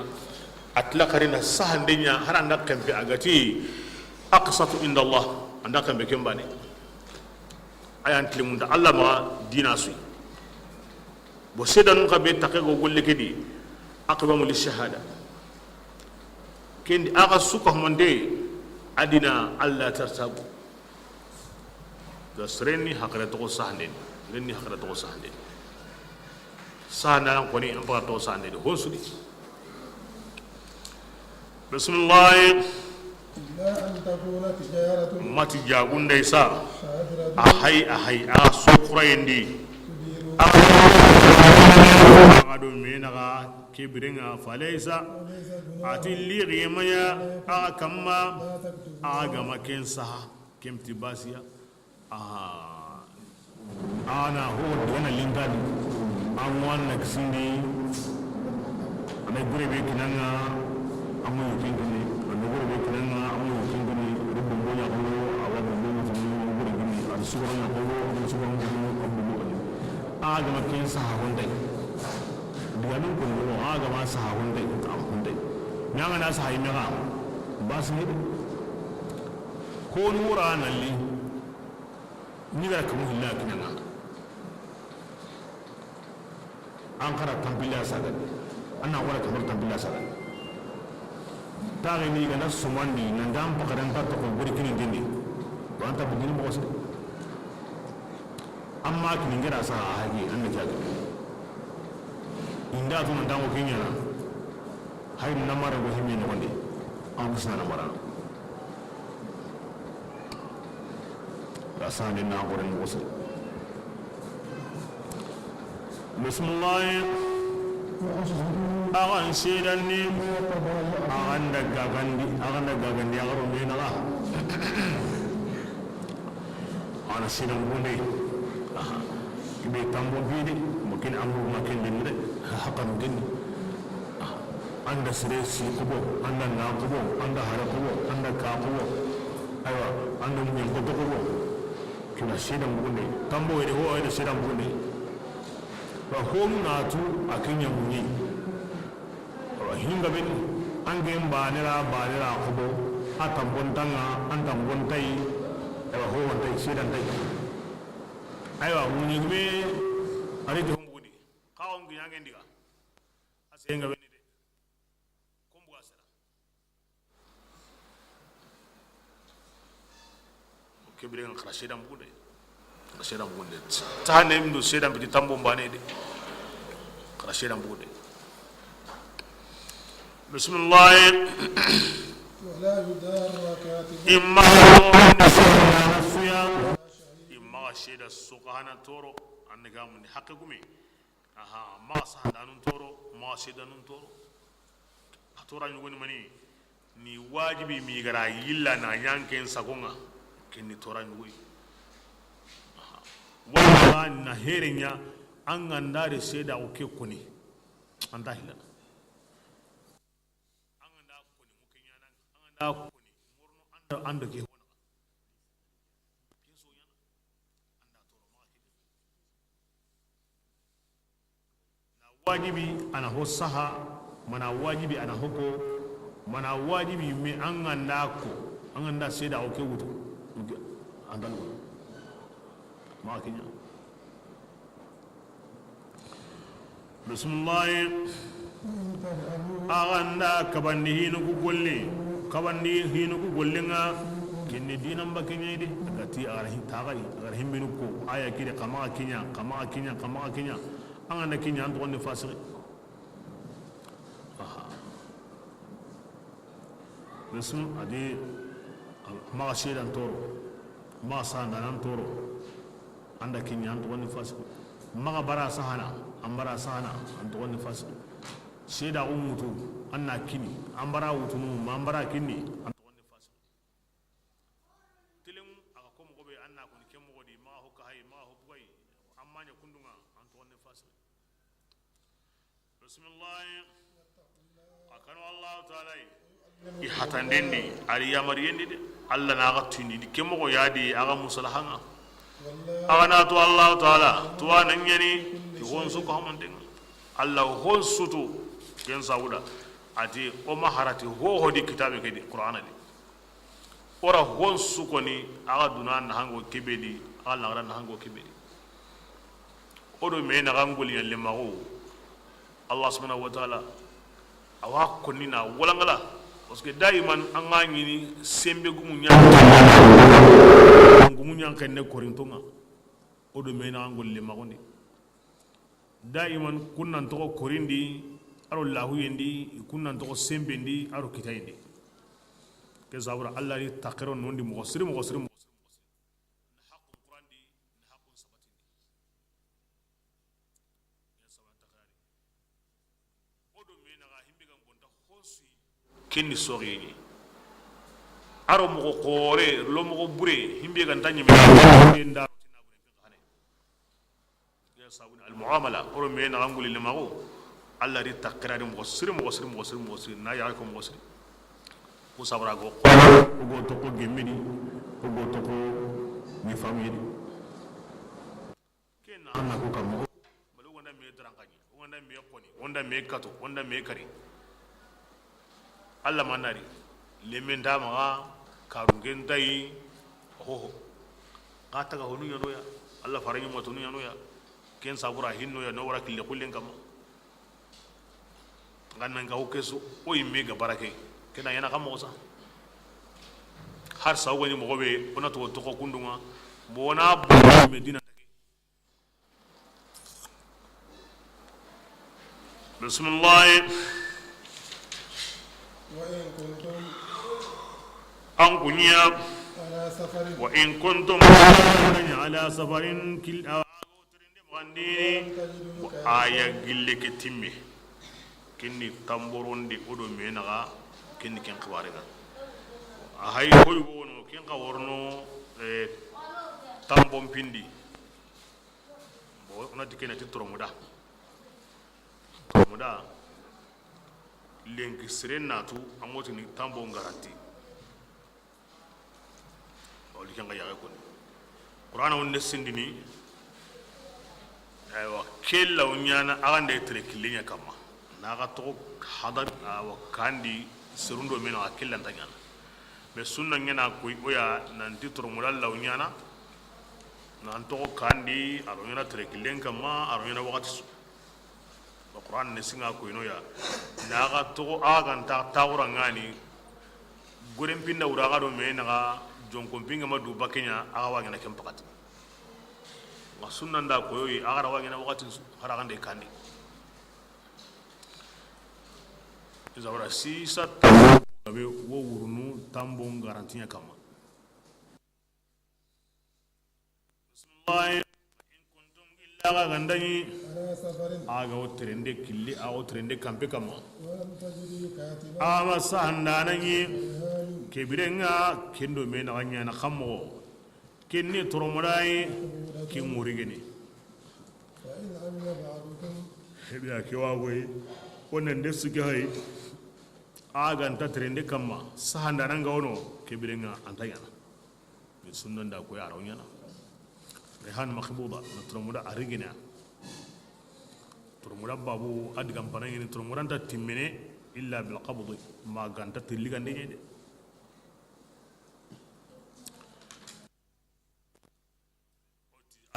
atla karina sahandinya haranda kambe agati aqsatu inda Allah anda kambe kembane ayan tilimunda Allah ma dina su bo sheda nun ka be take go golle kedi aqbamu li shahada kendi aga suko monde adina alla tartabu dasreni hakra to sahnden ngeni hakra to sahnden sahna ko ni ampa to sahnden hosudi bismillah لا أن تكون تجارة mati jagunda isa ahai a sukhrayndi ado menaga kibringa falaysa atilli ghimaya akamma agama kensa kemti basiya ana ho dena lingadi amwan naksindi ame gurebe kinanga amu yukingini ame gurebe kinanga amu yukingini rubbo ya ko awabu mo gurebe ni asura ya ko asura mo abu agama kensa hondai digamin ko no agama sa hondai ka hondai nyanga na sa haimega basni ko nura nalli ni ga kamu hilla kinanga an kara tambila saga anna wala kamar tambila saga tare ni ga na sumandi nan dam pakaran ta ko buri kinin dindi to anta bugini mo wasu amma kinin gara sa haje an da kaga inda to nan dan ko kinya na hay na mara go himmi ne wande an kusa na mara asani na gurin wasu bismillah awan shedan ni awan da gagandi ya garo me na la ana shedan gunde ibe tambo bidi mungkin amru makin dinne hakan dinne anda sire si kubo anda na kubo anda hara kubo anda ka kubo aywa anda mun ko kubo kina shedan gunde tambo ide ho ide shedan gunde ba hom natu akinya munyi wa hinga ben angem banira kubo atambon tanga antambon tai ba ho wantai shedan tai aywa munyi me ari de humbude kawon gi yangen diga asenga ben de kombu asara kebiren khara shedan bude shedan bude tane mdu shedan bi tambo mbane de khara shedan bude bismillah ولا يدار كاتب imma sheda sukahana toro annaga mun hakke gumi aha ma sahadanun toro ma shedanun toro atora nyugoni mani ni wajibi mi gara yilla na yanken sagonga kenni tora nyugoi wala na herenya an ganda da sheda o ke kuni an dahila an ganda kuni mukin yana an ganda kuni murno an da ke wajibi ana ho saha mana wajibi ana hoko mana wajibi mi an ganda ko an ganda sai da oke wuto an dan ma kinya bismillah aganda kabandi hinu ku golle nga kinni dinan bakinya ide agati arahin tagari arahin binu ko aya kide kama kinya an ganda kinya an to ne fasiri bism adi ma shedan toro ma sandanan toro anda kinya an to ne fasiri maga bara sahana ambara sahana an to ne fasiri sheda umutu anna kini ambara wutunu mambara kini an to ne fasiri tilin aka ko mo be anna ko ni kemmo godi ma hokka hay ma hokkai amma nya kundunga an to ne fasiri bismillah akanu allah ta'ala i hatandendi ari yamariyendi de allah na ga tuni di kemmo go yadi aga musalahanga agana to allah ta'ala to anan yani ti wonsu ko hamanden allah hon sutu ken sauda ati o maharati ho di kitabe ke di qur'ana di ora hon su ko ni aga dunan hango kebedi allah ran hango kebedi odo me na gangol yalle mago allah subhanahu wa ta'ala awa konina walangala parce que daiman an gani sembe gumunya kan ne korintonga odo me na gangol le mago ni daiman kunnan to korindi aro lahu yendi kunnan to sembe ndi aro kitayndi ke zabura allah ni takiro nondi mo siri na haqqul qur'an di na haqqul sabatindi ya sabata khari odo me na ga himbe gam bonta hosi kenni sori aro mo qore lo mo bure himbe gan tanyi me ndaro tina bure fi khane ya sabun al muamala oro me na ngul le mago allah ri takira mo siri na ya ko mo siri ko sabra go to ko gemini ko to ko ni famille kenna na ko kam balu wonda me drangaji wonda me koni wonda me kato wonda me kari allah manari le men dama karungen dai ho kata ga honu yano ya allah farangi mo tunu yano ya ken sabura hinno ya no wara kille kullen kam gannan ga hokesu o yimme ga barake kena yana kam mosa har sawani mo gobe ona to ko kundunga bona medina bismillah an kunya wa in kuntum ala safarin kil awtrinde mandi aya gille ke timme kinni tamborondi odo menaga kinni ken khaware ga hay koy wono ken kaworno tambom pindi bo ona dikena ti tromuda lenki serenatu amoti ni tambo garanti oli ken ga yaga ko qur'ana wonne sindini aywa kella wonyana agande tere kilinya kama naga to hadar wa kandi serundo meno akilla ntanyana be sunna ngena ko oya nan titro mulalla unyana nan to kandi aronyana tere kilen kama aronyana wakati ba qur'an ne singa ko ino ya naga to aganta tawra ngani gorem pinda uraga do me naga jonko pinga madu bakenya aga wagena kem pakati wa sunna nda ko yoyi aga wagena wakati haragande kandi zabara sisa tabe wo wurunu tambo garantinya kama bismillah in kuntum illa gandani aga o trende killi a o trende kampe kama ama sahandanani kebirenga kendo me na ganya na khammo kenni toromurai ki murigeni hebiya ke wagoy wannan da suke hay aganta trende kama sahandanan ga wono kebirenga antayana be sunnan da ko ya rawnyana rehan makhbuda na toromuda arigina to turmuda babu adigam panangini turmuranta timmene illa bil qabd ma ganta tilligande de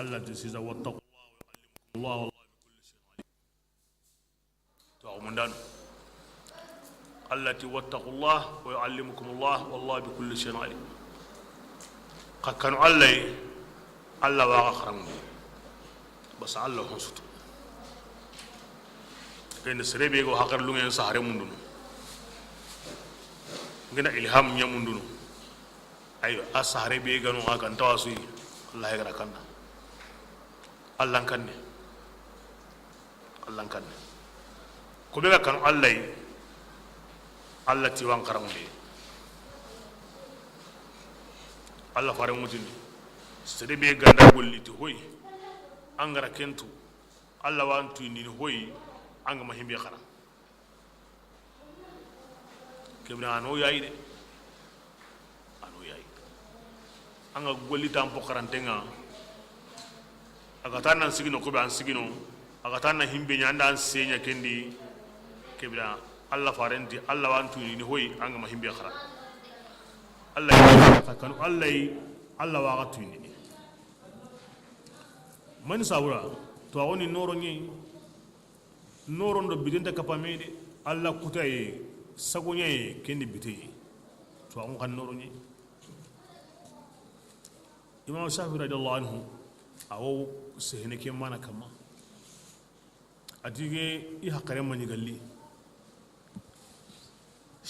Allah tisiza wattaqullah wa yuallimukumullah wallahu bikulli shay'in alim to mundan allati wattaqullah wa yuallimukumullah wallahu bikulli shay'in alim qakkanu Allah wa kharamu bas Allah honsutu kene serebe go hakar lu ngeen sahare mundunu ngena ilham nya mundunu ayo asahare be ganu akan tawasu Allah ya kanna Allah kanne ko be kan Allah ti wan karamude Allah fare mutini serebe ganda golliti hoy angara kentu Allah wan tuini hoy anga mahimbe khara kebna ano yayi anga golita ampo karantenga aga tanna sigino ko be an sigino aga tanna himbe nyanda an senya kendi kebna Allah farenti Allah wantu ni hoy anga mahimbe khara Allah ya kanu Allah wa gatu ni man sawra to awoni noro ni noro ndo bidenta kapamede Allah kutaye sagonye kendi bitaye to an kan noro ni Imam Shafi radiyallahu anhu awo sehne ke mana kama adige i hakare mani galli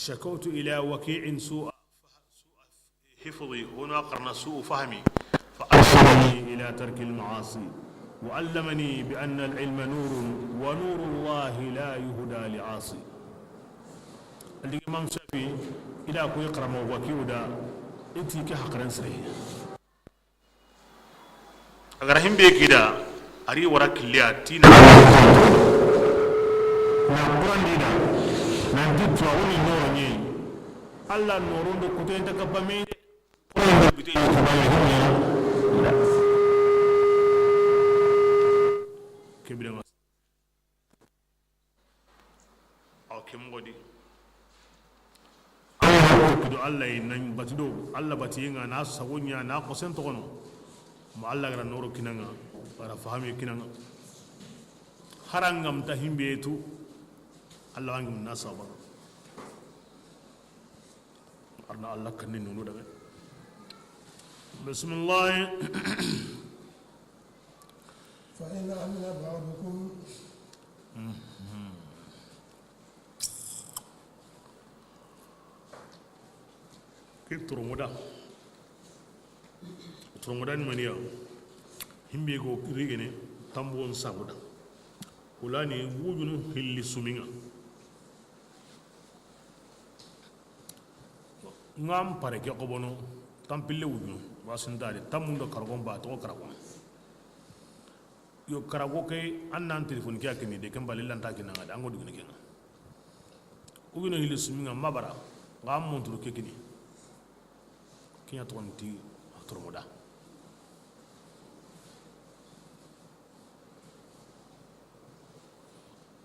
شكوت إلى وكيع سوء حفظي هنا قرن سوء فهمي فأرشدني إلى ترك المعاصي وعلمني بأن العلم نور ونور الله لا يهدى لعاصي الإمام الشافعي إلى كو يقرأ وكيع دا إنتي كحقرن سريه أغرهم بكدا أري وراك لياتينا نقرن دينا نجد فاوني نور ني الله نورون دو كوتين تكبامي ko bité ko baye la kebira mas aw kem ngodi do Allah nan batido Allah batinga na sawonya na ko sen to kono mo Allah gara noro kinanga para fahami kinanga harangam tahimbetu Allah wangum nasaba arna Allah kan nunu daga bismillah fa in amina ba'dukum kip turumuda ni maniya himbe go rigene tambon sabuda ulani wujunu hilli suminga ngam pare ke ko bono tampille wujunu wasindari tamundo kargon ba to karagon yo karago ke annan telefon ke akini de kan balillan ta kina ngada ngodu ni kina ubino hilli suminga mabara ngam monturu ke kini kinya tonti turmuda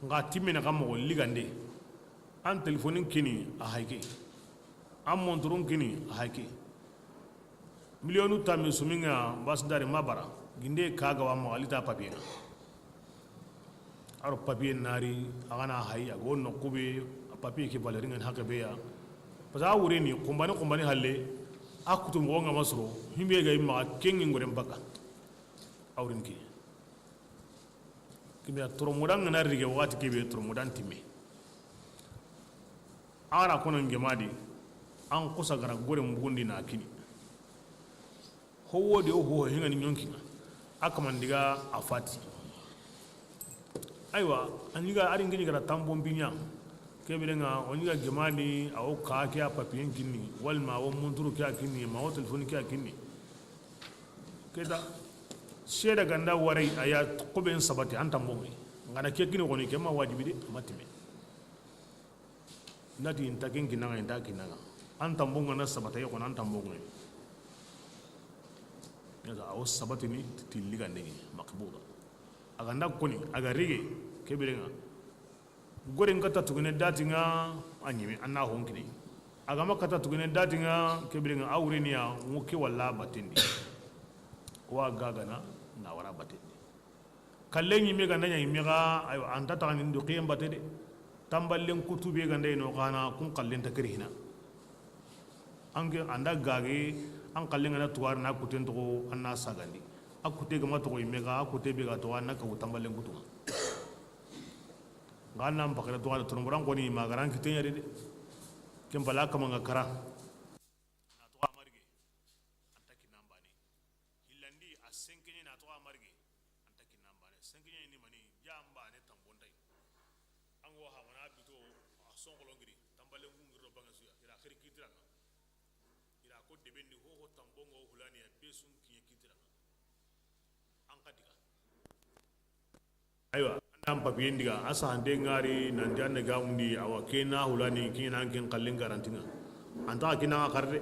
nga timina kam mo ligande an telefonin kini a hayke an monturun kini a hayke milionu tamme suminga basdari mabara ginde kaga wa mo alita papier aro papier nari agana hay ago no kube papier ke balerin an hakabe ya pasa wure ni kumbani halle akutu mo nga masro himbe ga imma kengi ngore mbaka awrin ki kimya turmudan na rige wati kebe turmudan timme ara kono ngemadi an kusa gara gore mbugundi na kini howo de ho hinga ni nyonki akamandiga afati aywa aniga ari ngi gara tambon binya kebe nga oniga gemadi aw ka kya papiyen kinni wal ma wa munduru kya kinni ma wa telefon kya kinni keda sheda ganda warai aya kuben sabati an tambongi ngana ke kini woni ke ma wajibi de matime nati intaken kinanga inta kinanga an tambonga na sabata yo an tambonga yaza aw sabati ni tiliga ndegi makbuda aganda koni aga rige kebirenga goren kata tugune datinga anyime anna honkini agama kata tugune datinga kebirenga awreniya muke walla batindi wa gagana na wara batindi kallen yimme ga nanya yimme ga ayo anta ta ngin do qiyam batede tamballen kutube ga ndey no kana kun kallen takrihina ange anda gage an kallen na tuwar na kuten to anna sagandi akute ga mato yimme ga akute be ga to anna ka tamballen kutunga ganna mpakara to ala turmuran ko ni magaran kitenya de kembala kama ngakara na to amarge antaki nambani hilandi a senkenye na to amarge antaki nambani senkenye ni mani jamba ne tambondai ango ha wana bito a songolongiri tambale ngungiro bangasuya ira khiri kitiranga ira ko debendi ho tambongo hulani ya besun kiye kitiranga ankadiga aywa nan papiyen diga asa hande ngari nan janne gamundi awa kena hulani kina ken kallin garantinga anta kina karde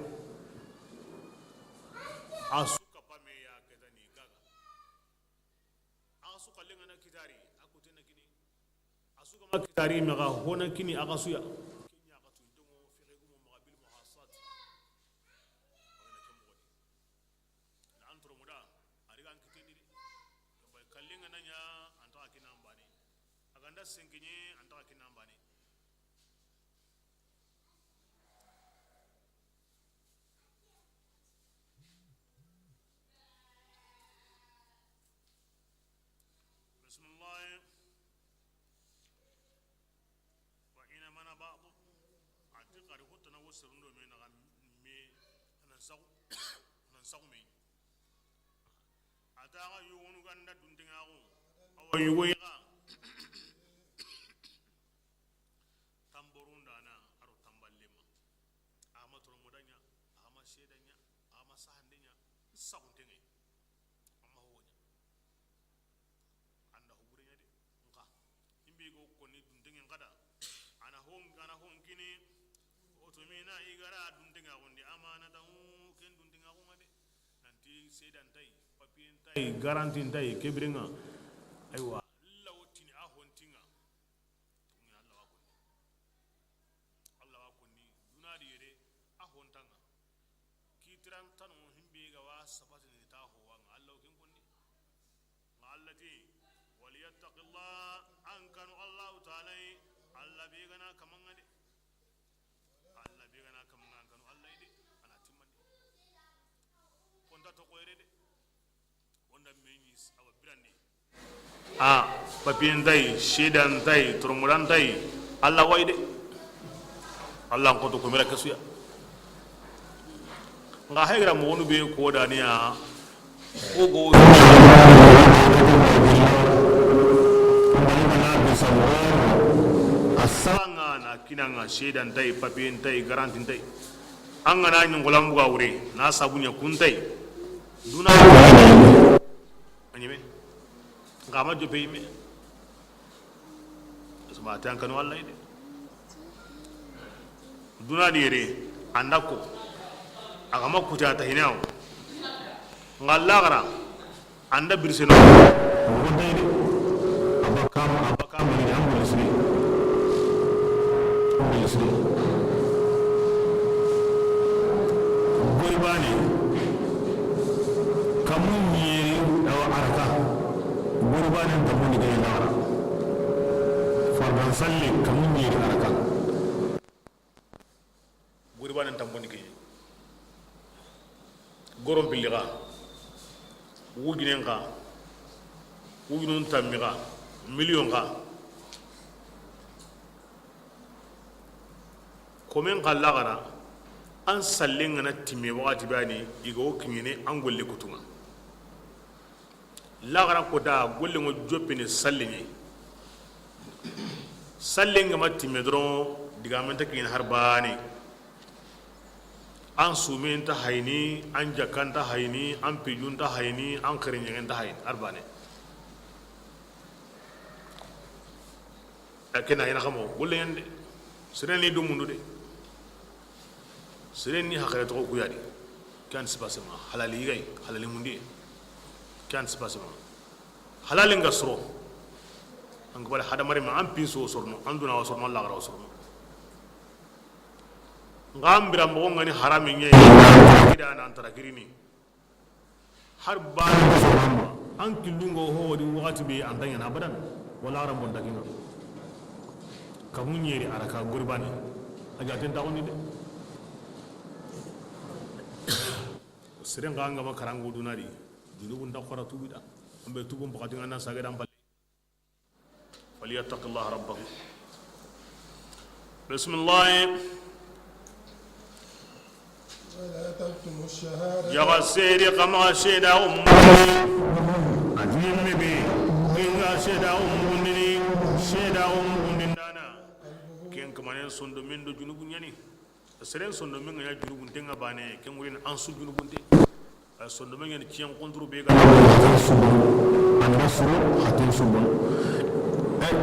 asuka pame ya kedani gaga asu kallin ana kitari akutena kini asuka ma kitari maga hona kini agasuya kenya ka tundumo fiqigumo magabil muhassat wana kemodi na antro muda arigan kiteni kallin ananya anta kina mbani aganda senkenye anta kina mbani bismillah wa ina mana ba'du atiqar hutna wasrundo me na me anan sagu me ataga yuwonu ganda dundinga ko awayi wayga tamborunda na aro tamballema ama toro modanya ama shedanya ama sahandenya saguntenge amma honya anda huburenya de nka imbe go koni dundenge ngada ana hon kini otomina igara dundenge gondi amana da ken dundenge ko ngade nanti sedan tay papien tay garantie tay kebrenga aywa lawtini a hontinga tungina Allah wa konni dunadi yede a hontanga kitran tanu himbe ga wa sabata ni ta ho wa Allah kin konni ma allati waliyattaqillah an kanu Allah ta'ala Allah be gana kaman ngade Allah be gana kaman an kanu Allah ide ana timmande konta to koyre de wanda menis awa birande a papien tay shedan tay turmuran tay Allah wayde Allah ko to ko mera kasuya nga hegra mo wonu be ko daniya ogo asanga na kinanga shedan tay papien tay garantin tay anga na nyongolam buga wure na sabunya kuntai duna anyime ngama jobe yime sama tan kanu Allah ide duna dire andako agama kuta ta hinawo ngalla gara anda birseno wonde ide abakam ni amul isri boy bani kamun ni awa arka gurbanin da mun ga yana farban salli kamun ni arka gurbanin tamboni ke gorom biliga wuginen ka wuginun tammiga million ka komen kala gara an sallin ngana timme wakati bani igo kinyene an golle kutunga lagara ko da golle ngo joppini sallinye sallinga ma timme dron diga menta kin harbani an sumen ta hayni an jakan ta hayni an pijun ta hayni an khirinyen ta hayni arbane akena ina khamo golle yende sireni do mundu de sireni hakare to ko yadi kan spasema halali gay halali mundi kan spasema halali ngasro an gabal hadamare ma an piso sorno an duna sorno la gara sorno ngambira mo ngani harami nye kida na antara girini har ba an kilungo ho di wakati be antanya na badan wala ran bonda kinga kamunyeri araka gurbani aja ten tawni de serenga ngama karango dunari junubun da khara tubida ambe tubum bakati ngana sagada mbali falyattaqillah rabbahu bismillah ولا تكتموا الشهادة يا سيدي كما شهد أدين نبي كينغا شهد أموني شهد أموني دانا كين كمان سندو من دو جنوب نياني سرين سندو من يا جنوب تينغا باني كين ورين أنسو جنوب تي سندو من يعني كيان كونترو بيغا أنا سرو هاتين سبون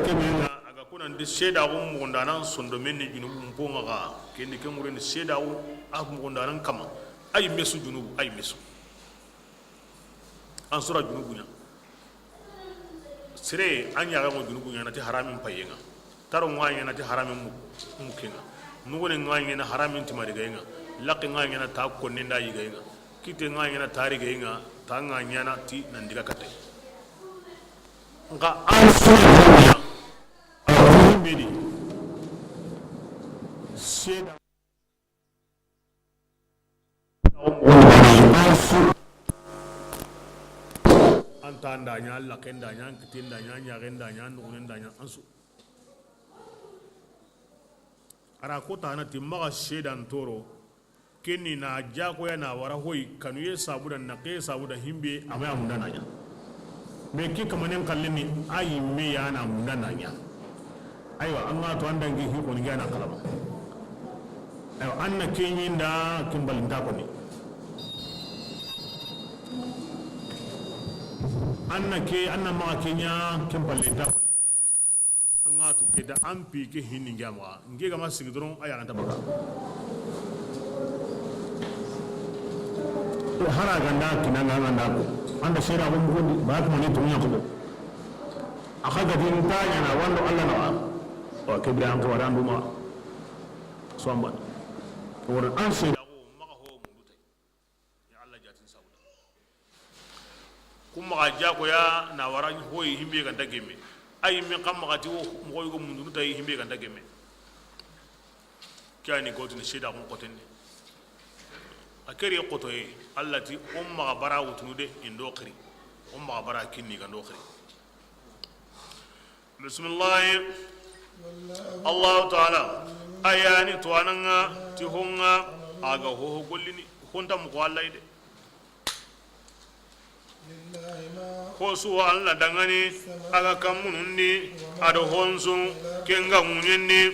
كمينا aga kuna ndi sheda wo mundana sondo menni junubu mponga ga kendi kemure ndi sheda wo mundana kama ay mesu junubu ay mesu ansura junubu nya sire anya ga mo junubu nya nati haramin payenga taro ngwanya nati haramin mukenga nugone ngwanya na haramin timari ga nga laqi ngwanya na ta ko ninda yi ga nga kite ngwanya na tari ga nga ta ngwanya na ti nandiga kate nga ansura bedi sheda anta ndanya la kenda nya kitinda nya nya renda nya ndunda nya ansu ara kota na timma sheda ntoro kenni na jako ya na wara hoy kanu ye sabuda na ke sabuda himbe amaya mundana nya me ki kamanen kallini ayi me ya na mundana nya aywa amma to andangi hi ko ngana kalama aywa anna kenyinda kimbalinta ko ni anna ma kenya kimbalinta ko ni anga to ke da ampi ke hinni ngama ngega ma sigidron aya anta baka to hara ganda kinanga nganda ko anda shira bo mugondi ba ko ni to nya ko akaga din ta yana wando Allah na wa kibri an ko ran duma somba wor an se da wo maka ho mundutai ya Allah jatin sauda kuma ga ja ko ya na waran hoyi himbe kan dageme ay mi kam maka ti wo mo ko mundutai himbe kan dageme kani ko tin sheda ko kotenni akari ko to yi Allah ti umma bara wutude indo khiri umma bara kinni kan do khiri bismillah Allah ta'ala ayani tuananga tihunga aga ho gollini honta mu ko Allah ide ko su Allah dangani aga kamunundi ado honsu kenga munyenni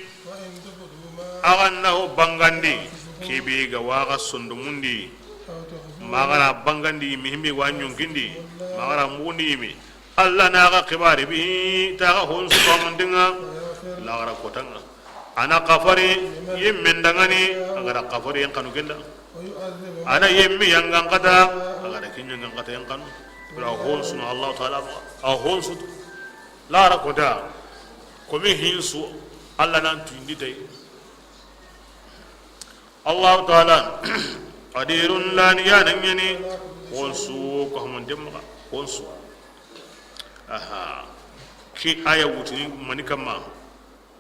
aga naho bangandi kebe ga waga sondumundi magara bangandi mihimbe wanyongindi magara mundi mi Allah na aga kibari bi ta honsu kamandinga lagara kotanga ana kafari yemmen dangani agara kafari yang kanu genda ana yemmi yang ngangkata agara kinya ngangkata yang kanu bila honsu na Allah taala a honsu lara kota komi hinsu Allah nan tuindi tay Allah taala qadirun lan yanani honsu ko hamandem honsu aha ki aya wutini manikama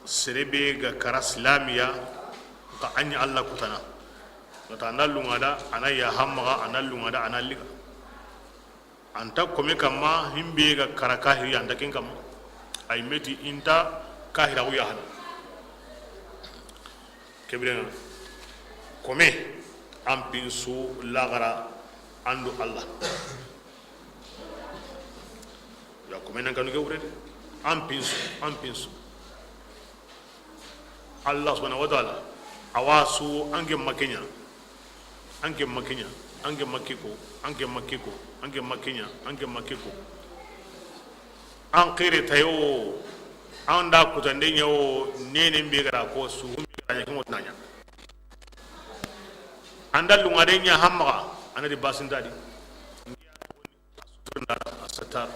serebe ga kara islamiya ka anya Allah kutana ta nallunga da anaya hamma anallunga da analliga anta kome kama himbe ga kara kahiri anta ken kama ay meti inta kahira uya hal kebren kome ampinsu lagara andu Allah ya kome nan kanu gewre ampinsu Allah subhanahu wa ta'ala awasu ange makenya an kire tayo an da kutande nyawo nene mbegara ko su mbegara ko nanya andal ngade nya hamma anadi basindadi suturna asata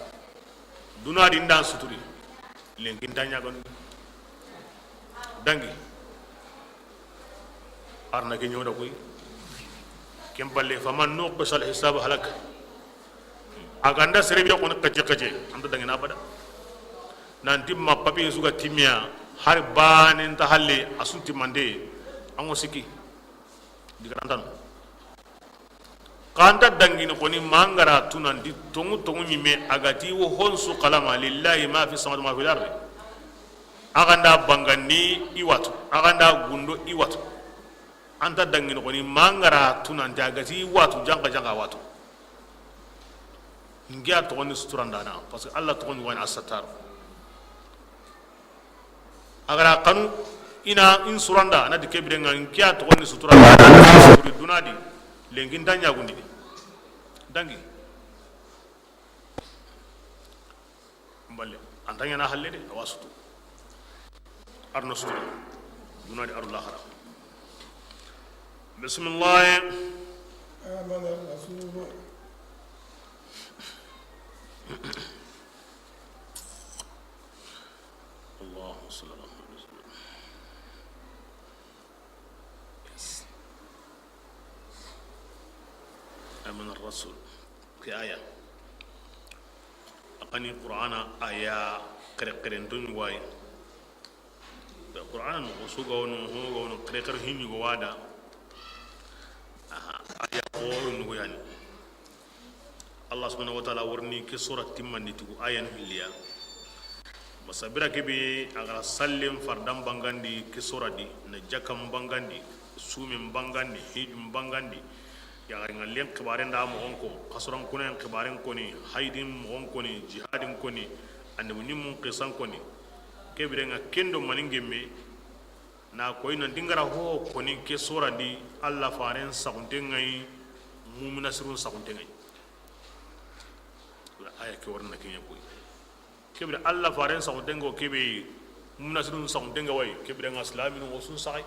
dunadi ndan suturi lenkin tanya gon dangi arna ke nyoda koy kem balle faman nuqsal hisab halak aganda serebe ko kaje kaje anda dangi na bada nanti mappapi suga timia har banen ta halle asunti mande ango siki digantan kanta dangi no koni mangara tunandi tongu nyime agati wo honsu qalama lillahi ma fi samawati ma fil ardi aganda bangani iwatu aganda gundo iwatu anta dangi no koni mangara tunandi agati watu janga watu ngia to koni suturandana parce que Allah to koni wani asatar agara kanu ina in suranda na dike birenga ngia to koni suturanda dunadi lengin tanya gundi dangi mballe antanya na halle de wasutu arno sutu dunadi arul akhira bismillah آمن الرسول اللهم صل على محمد آمن الرسول في آية أقني قرآن آية كرين دون واي القرآن وسوقه ونهوه ونقرأ هني جوادا آية قول نقولان الله سبحانه وتعالى ورني كسورة تمن نتقو آية نهليا masabira kebe agara sallim fardam bangandi kisora di na jakam bangandi sumim bangandi hijum bangandi ya ngalen kibaren da mo onko kasuran kunen kibaren koni haidin mo onko ni jihadin koni annabi nim qisan koni kebire nga kendo maningemme na koy na dingara ho koni kisora di alla faren sakunte ngai mu'mina sirun sakunte ngai la aya ke warna kenya koy kebira Allah faren sa dengo kebe munasirun sa dengo way kebira ngaslamin wo sun sai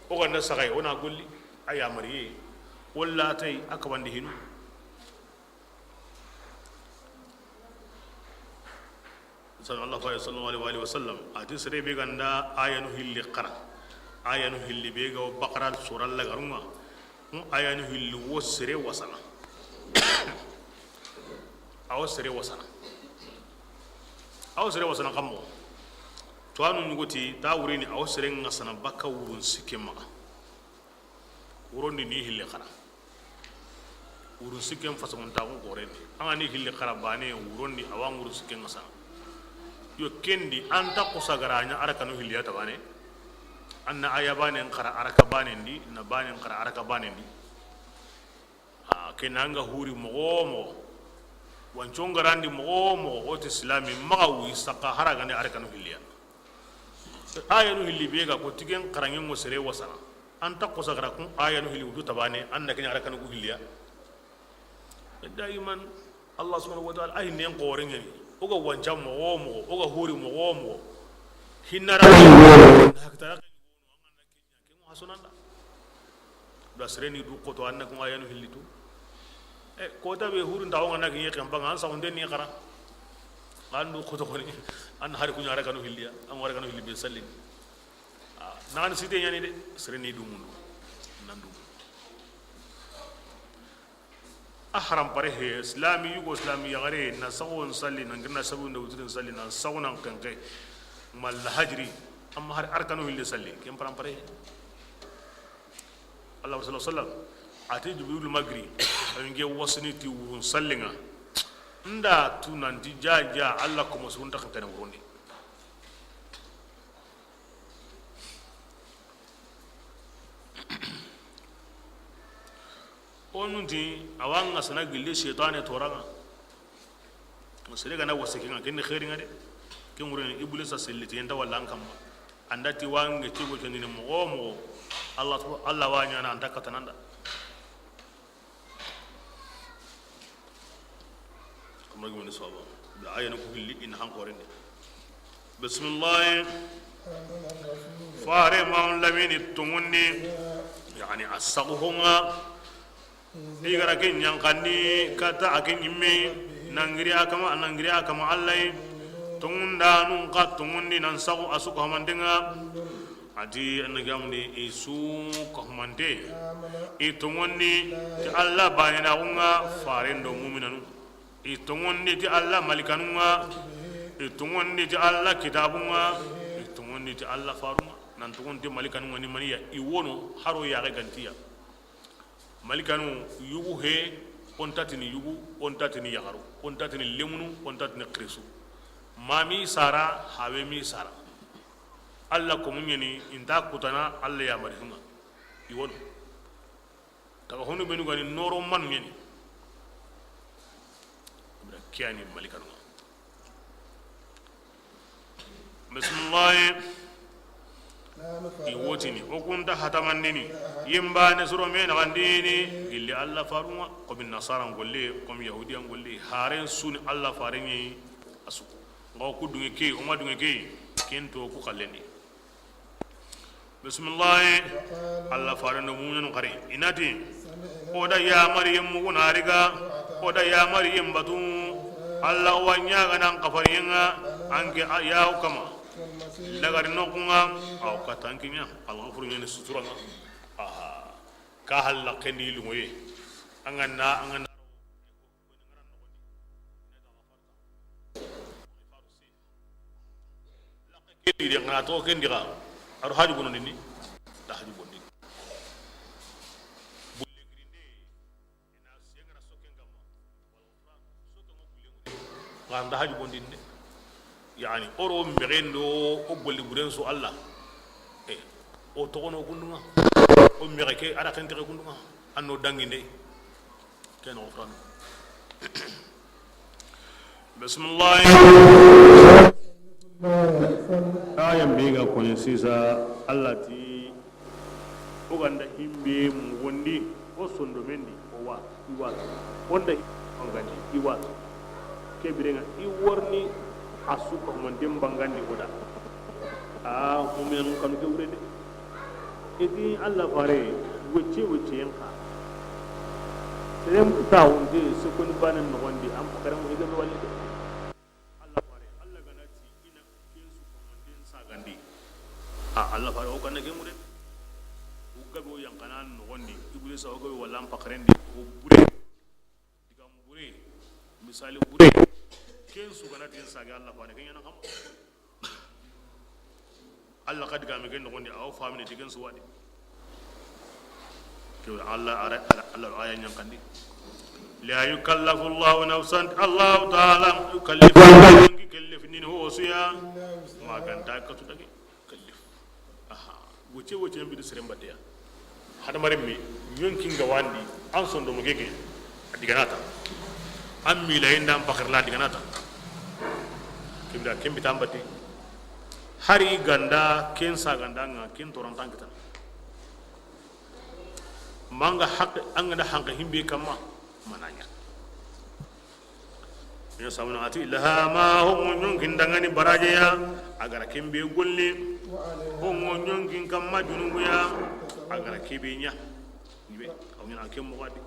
o ganda sagai ona golli aya mariye walla tay akabandi hinu sallallahu alaihi wa sallam ati sere be ganda ayanu hilli qara ayanu hilli be go baqara sural la garuma ayanu hilli wo sere wasana aw sere wasana aw sere wasana kammo to anu nyugoti ta wurini aw sere ngasana baka wurun sikema wurondi ni hille khara wurun sikem fasamon ta ko goreni anga ni hille khara bane wurondi awang wurun sikem ngasana yo kendi anta ko sagaranya arakanu hille ta bane anna ayabane khara araka bane ndi na bane khara araka bane ndi kenanga huri mo wanchon garandi mo oti islami magawi saka haragane arakanu hilliya ayanu hilli bega ko tigen karangen mo sere wasana anta ko sagara kun ayanu hilli wudu tabane anna kenya arakanu hilliya daiman Allah subhanahu wa ta'ala ay nen qoren ni oga wancham mo oga huri mo hinara hakta ken hasunanda da sereni du ko to anna kun ayanu hilli tu kota be hurun tawo ngana ki yekam banga sa onde ni khara andu khoto khoni an hari kunya ara kanu hilliya am wara kanu hilli be sallin nan site nyani de sereni du mundu nandu ahram pare he islami yugo islami yagare na sawon salli nan girna sabun da wuzin salli na sawnan kankai mal hajri am har arkanu hilli salli kem param pare Allah sallallahu alaihi wasallam ati jibril magri nge wasni ti wurun sallinga nda tunanti jaja Allah ko musun ta kan wurundi onundi awanga sana gille shaytan toranga musire gana wasikinga ken khairinga de ken wurin iblis salliti enda wallan kam andati wange tigo ken ni mo Allah wanya na andaka tananda رجل الصواب الآية نقول إن هنقولين بسم الله فارم لمن التمني يعني أسقهما إذا كن ينقني كتا أكن يمي نعيري أكما الله tungunda nun ka tungundi nan sagu asu ko mandenga ati annagamni isu ko mande itungundi ti Allah banina unga farendo mu'minanu itungundi ti Allah malikanunga itungundi ti Allah kitabunga itungundi ti Allah farunga nan tungundi malikanunga ni maniya iwono haro ya gantiya malikanu yugu he ontatini yugu ontatini yagaru ontatini lemunu ontatini krisu mami sara hawe mi sara Allah ko munyani inta kutana Allah ya marhuma iwono taga honu benu gani noro man nyani bra kiani malikanu bismillah iwotini okunta hatamandini yimbane suro men gandini illi Allah faruma ko bin nasara ngolle ko yahudiyan ngolle haren suni Allah farenyi asu ngo kudunge ke o madunge ke kento ku kalleni bismillah Allah farano munen qari inati oda ya maryam mugunariga oda ya maryam batu Allah wanya ganan qafaringa anke ya kama lagari nokunga aw katankinya Allah furu ngene sutura aha ka halla kendi lumoye angana kendi de ngana to kendi ga aru haaju bono ni da haaju bonni bulle grinde ina segara sokenga ma wala soto mo bulle ngam da haaju bonni ne yani oro mbegendo o bolli burenso Allah o togono kundunga o mbege ara kan tere kundunga anno danginde ken o fran bismillah ayam bega kono sisa Allah ti o ganda himbe mu wondi o sondo mendi o wa iwa wonda ngandi iwa kebirenga I worni asu ko mon dem bangandi oda mu'minun kanu ke wurede edi Allah fare wecce yanka serem tawunde sukun banan no wandi am karam ega be walide Allah fare Allah ganati ina kesu ko mon den sagandi Allah fare o kanne ke mure o gabo yankana no wandi iblis o gabo wala am pakrendi o bure digam bure misali bure kensu kana tin saga Allah fa ne kan yana kam Allah kad ga me gen ngondi aw famine digen su wadi ke Allah Allah aya nyam kandi la yukallafu Allah nafsan Allah ta'ala yukallifu ngi kellif nin ho suya ma ganta ka tu dagi kallif aha woce mbi sere mbade ya hada mare mi nyonki nga wandi an sondo mo gege diganata ammi la indam bakar la diganata kimda kimbi tambati hari ganda ken sa ganda nga ken torantan kita manga hak angada hanka himbe kama mananya ya sabuna ati laha ma hum nyonkin dangani baraje ya agara kimbe golle hum nyonkin kama junungu ya agara kibenya nibe awnya akem wadi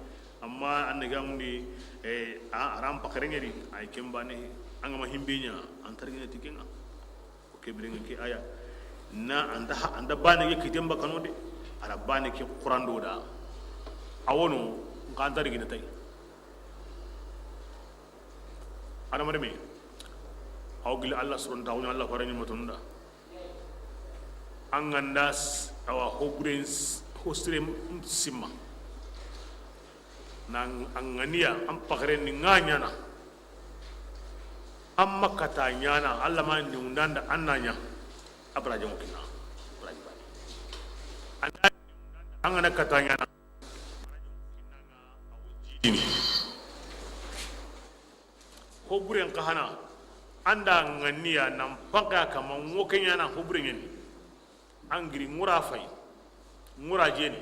amma annaga mundi aram pakarengeri ay kembane angama himbenya antargina tikenga o kebirenga ki aya na anda bane ke kitemba kanode ara bane ke qurando da awono ngantargina tay ana mareme awgil Allah subhanahu wa ta'ala Allah farani matunda angandas awa hobrens hostrem simma nang angania am pakren ni nganya na amma kata nyana Allah ma ni undanda annanya abraje mukina abraje bani anda angana kata nyana ini hoburen kahana anda ngania nam paka kama ngokenya na hoburen ni angiri ngura fay ngura jeni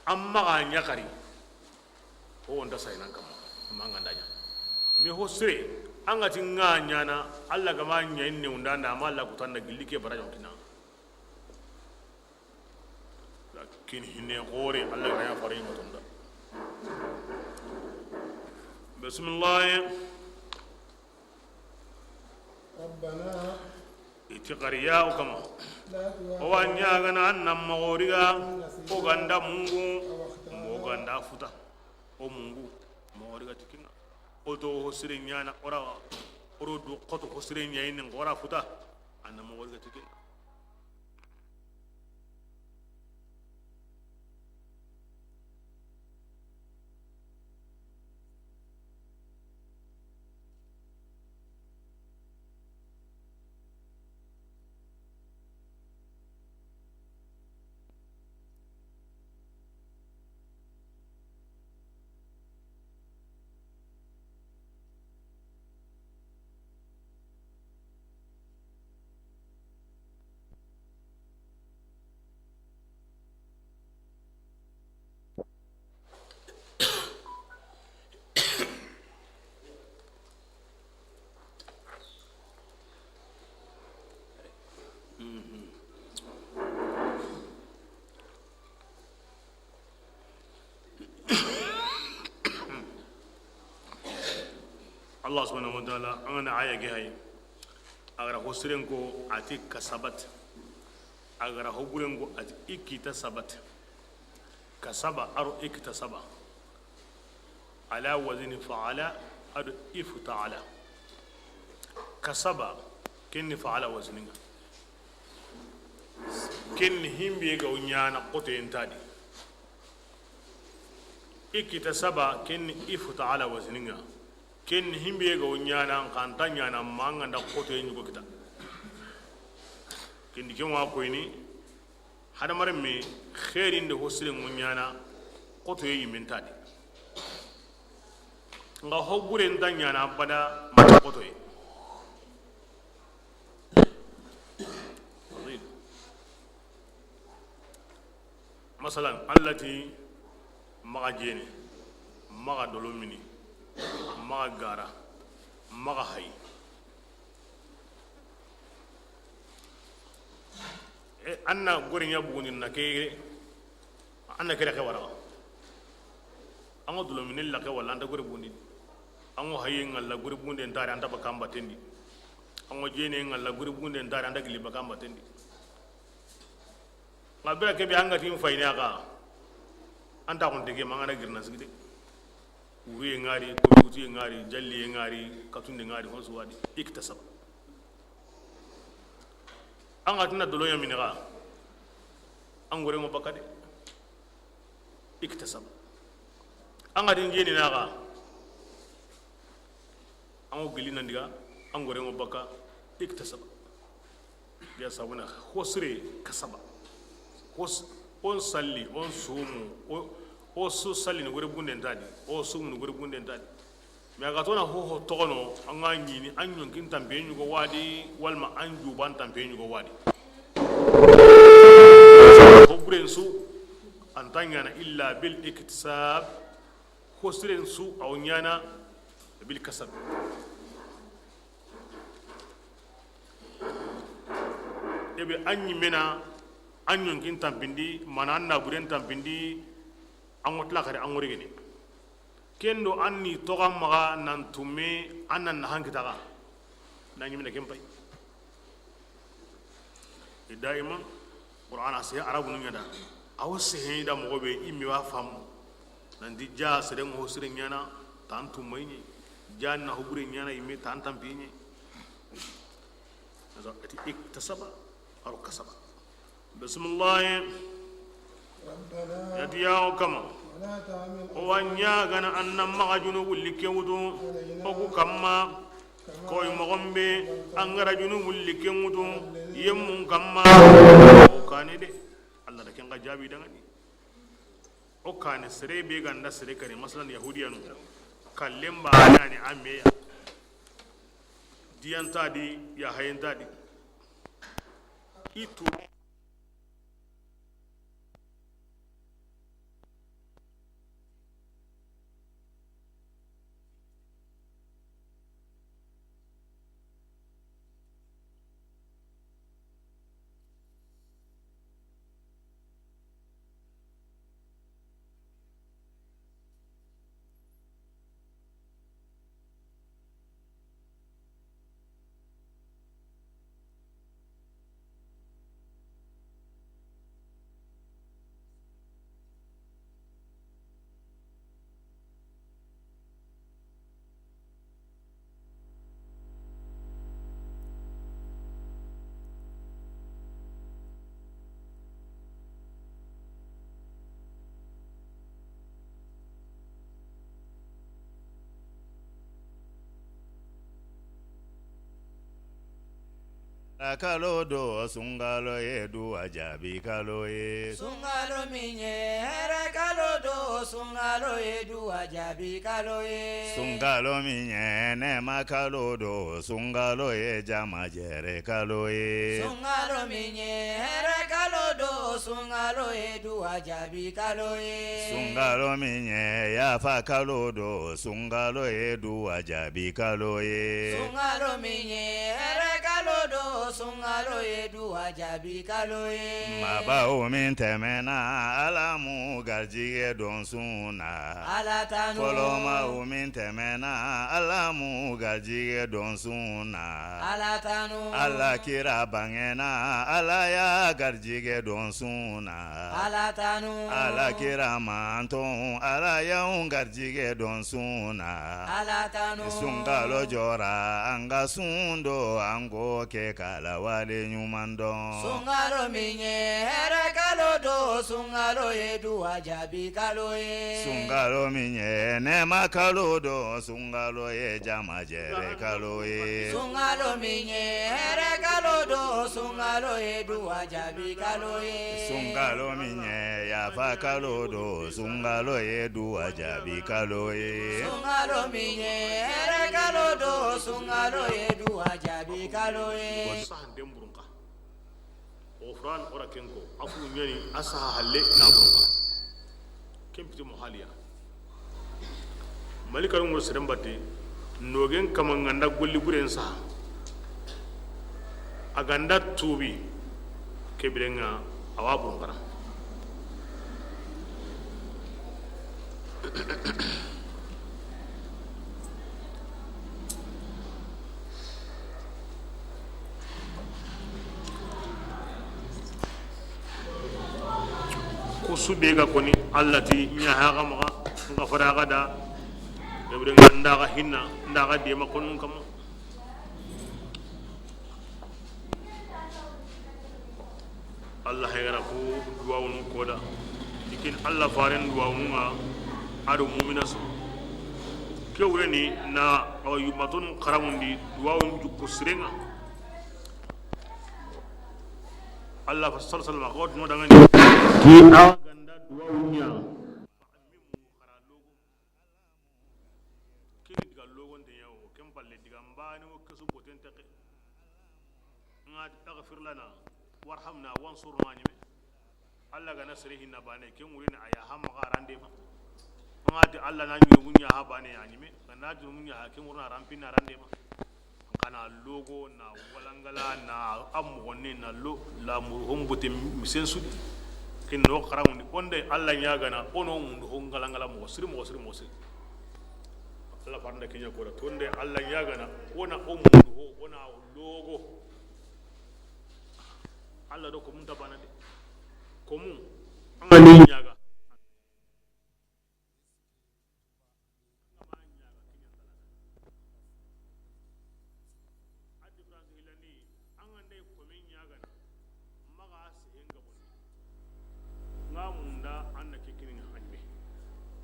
amma ga nyakari ho onda saynan kama mangandanya me hosre angati nganya na Allah ga manya inne undanda amma Allah kutanna gillike barajo kina lakin hinne gore Allah ga ya fare mutunda bismillah ربنا itiqariya o kama لا o wanya تؤاخذنا gana annam magoriga o ganda mungu mo ganda futa o mungu magoriga tikinga o to hosire nyana ora oro do qoto hosire nyaini ngora futa annam magoriga tikinga Allah subhanahu wa ta'ala angana aya ge hay agara hosiren ko ati kasabat agara hoburen ko ati ikita sabat kasaba aro ikita saba ala wazin fa'ala adu ifta'ala kasaba kenni fa'ala wazininga kenni himbe ga unyana qoto entadi ikita saba kenni ifta'ala wazininga ken himbe ga unyana kanta nyana manga nda koto nyugo kita ken diken wa ko ni hada marme khairin de hosire munyana koto yi mentadi nga hobure nda nyana bada mata koto yi masalan allati maga jene maga dolomini maga gara maga hay anna gorinya buguni na ke anna kere ke wara ango dulo min la ke wala anda gori bundi ango hayi ngalla gori bundi ndare anda bakamba tendi ango jene ngalla gori bundi ndare anda gili bakamba tendi ngabira ke bi anga tim fayna ka anta kon tege mangana girna sigide uri ngari ko ngari jalli ngari katunde ngari honso wadi iktasab anga tuna dolo yaminira angore mo bakade iktasab anga din jeni naga ango gilina ndiga angore mo baka iktasab ya sabuna hosre kasaba hos on salli on sumu o su salli ni gore bunde ndadi o sumu ni gore bunde ndadi me aga tona ho togono anga nyini anyon kin tambe nyugo wadi walma anju ban tambe nyugo wadi ko burensu antanyana illa bil iktisab hosrensu aw nyana bil kasab ebe anyi mena anyon kin tampindi mananna buren tampindi angotla kare angori gene kendo anni toga maga nan tumme annan hankita ga nanyi mena kempai daiman qur'an asiya arabu nyada awse heda mo be immi wa fam nan di ja sere mo sere nyana tantu mayni janna hubure nyana imme tantam piñi azo ati iktasaba aw kasaba bismillah ربنا yadiya kama ولا تعمل wanya gana annam magajunu wulli kewudu oku kamma koy mogombe angara junu wulli kewudu yemmun kamma o kane de Allah da kenga jabi dangani o kane sere be ganda sere kare masalan yahudiyanu kallemba yani ameya diyantadi ya hayentadi itu kalo do sungalo edu ajabi kalo e sungalo minye here kalo do sungalo edu ajabi kalo e sungalo minye nema kalo do sungalo e jama jere kalo e sungalo minye here kalo do sungalo edu ajabi kalo e sungalo minye yafa kalo do sungalo edu ajabi kalo e sungalo minye here kalo do sungalo edu ajabi kalo e maba o min temena alamu garjige don suna alatanu koloma o min temena alamu garjige don suna alatanu ala kira bangena ala ya garjige don suna alatanu ala kira manton ala ya garjige don suna alatanu sungalo jora anga sundo ango ke kala wale nyumando sungalo minye here kalo do sungalo edu ajabi kalo e sungalo minye nema kalo do sungalo e jama jere kalo e sungalo minye here kalo do sungalo edu ajabi kalo e sungalo minye yafa kalo do sungalo edu ajabi kalo e sungalo minye here kalo do sungalo edu ajabi kalo e sahan den burunka o furan ora kenko afu nyani asaha halle na burunka kempiti mohaliya malika ngol sedem batte nogen kamanganda golli buren sa aganda tubi kebirenga awa burunka kusubega koni allati nyahaga maga ngafaraga da debre ndaga hinna ndaga de makonun kam Allah hayra ko duwawun koda ikin Allah faren duwawun ga adu mu'mina su kewreni na ayumatun qaramundi duwawun jukku sirenga Allah sallallahu alaihi wasallam ko dangani ki aganda duwawunya mimu khara logo kiri diga logo de yawo kem palle diga mbani wo kasu boten taqe ngad taghfir lana warhamna wansurna nyime Allah ga nasrihi na bane kem wurina aya hamma garande ma ngad Allah na nyu gunya ha bane ya nyime kana du munya kem wurna rampina rande ma kana logo na walangala na amwonni na lo la mu hombuti misen sudi kin no karamundi onde alla nyagana ono mundu hongalangala mo siri alla farnde kenya ko tonde alla nyagana ona o mundu ho ona logo alla do ko mun tabana de ko mun ngani nyaga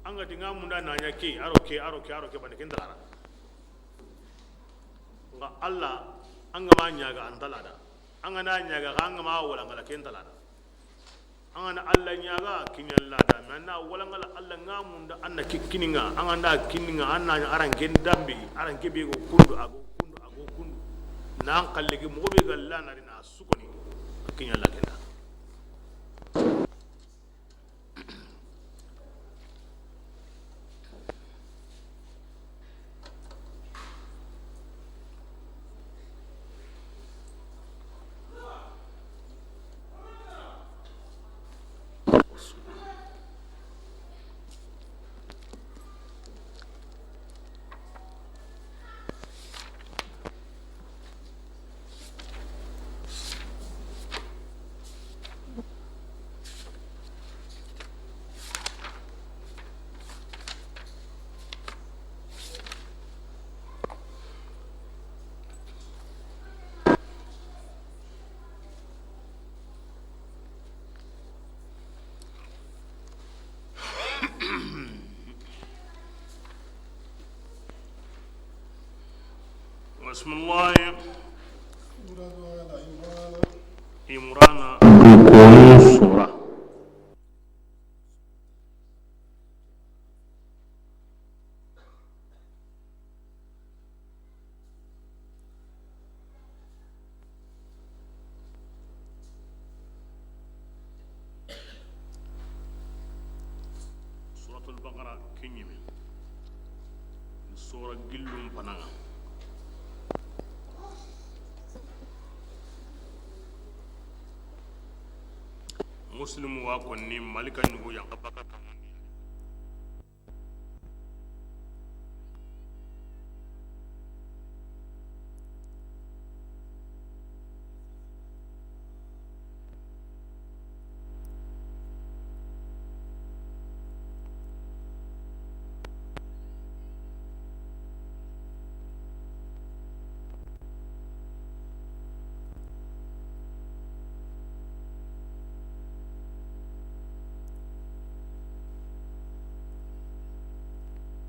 anga dinga munda nanya ke aroke bane kendara nga Allah anga ma nyaga antalada anga na nyaga anga ma wala ngala kendala anga na Allah nyaga kinyalla da manna wala ngala Allah ngamunda anna kikininga anga nda kininga anna aranke dambi aranke be go kundu na kalligi mo be galla na rina sukoni kinyalla kenda بسم الله imrana rukunu sura suratul baqara kenyime sura gillum pananga muslimu wa konni malika nyugo yang baka kamani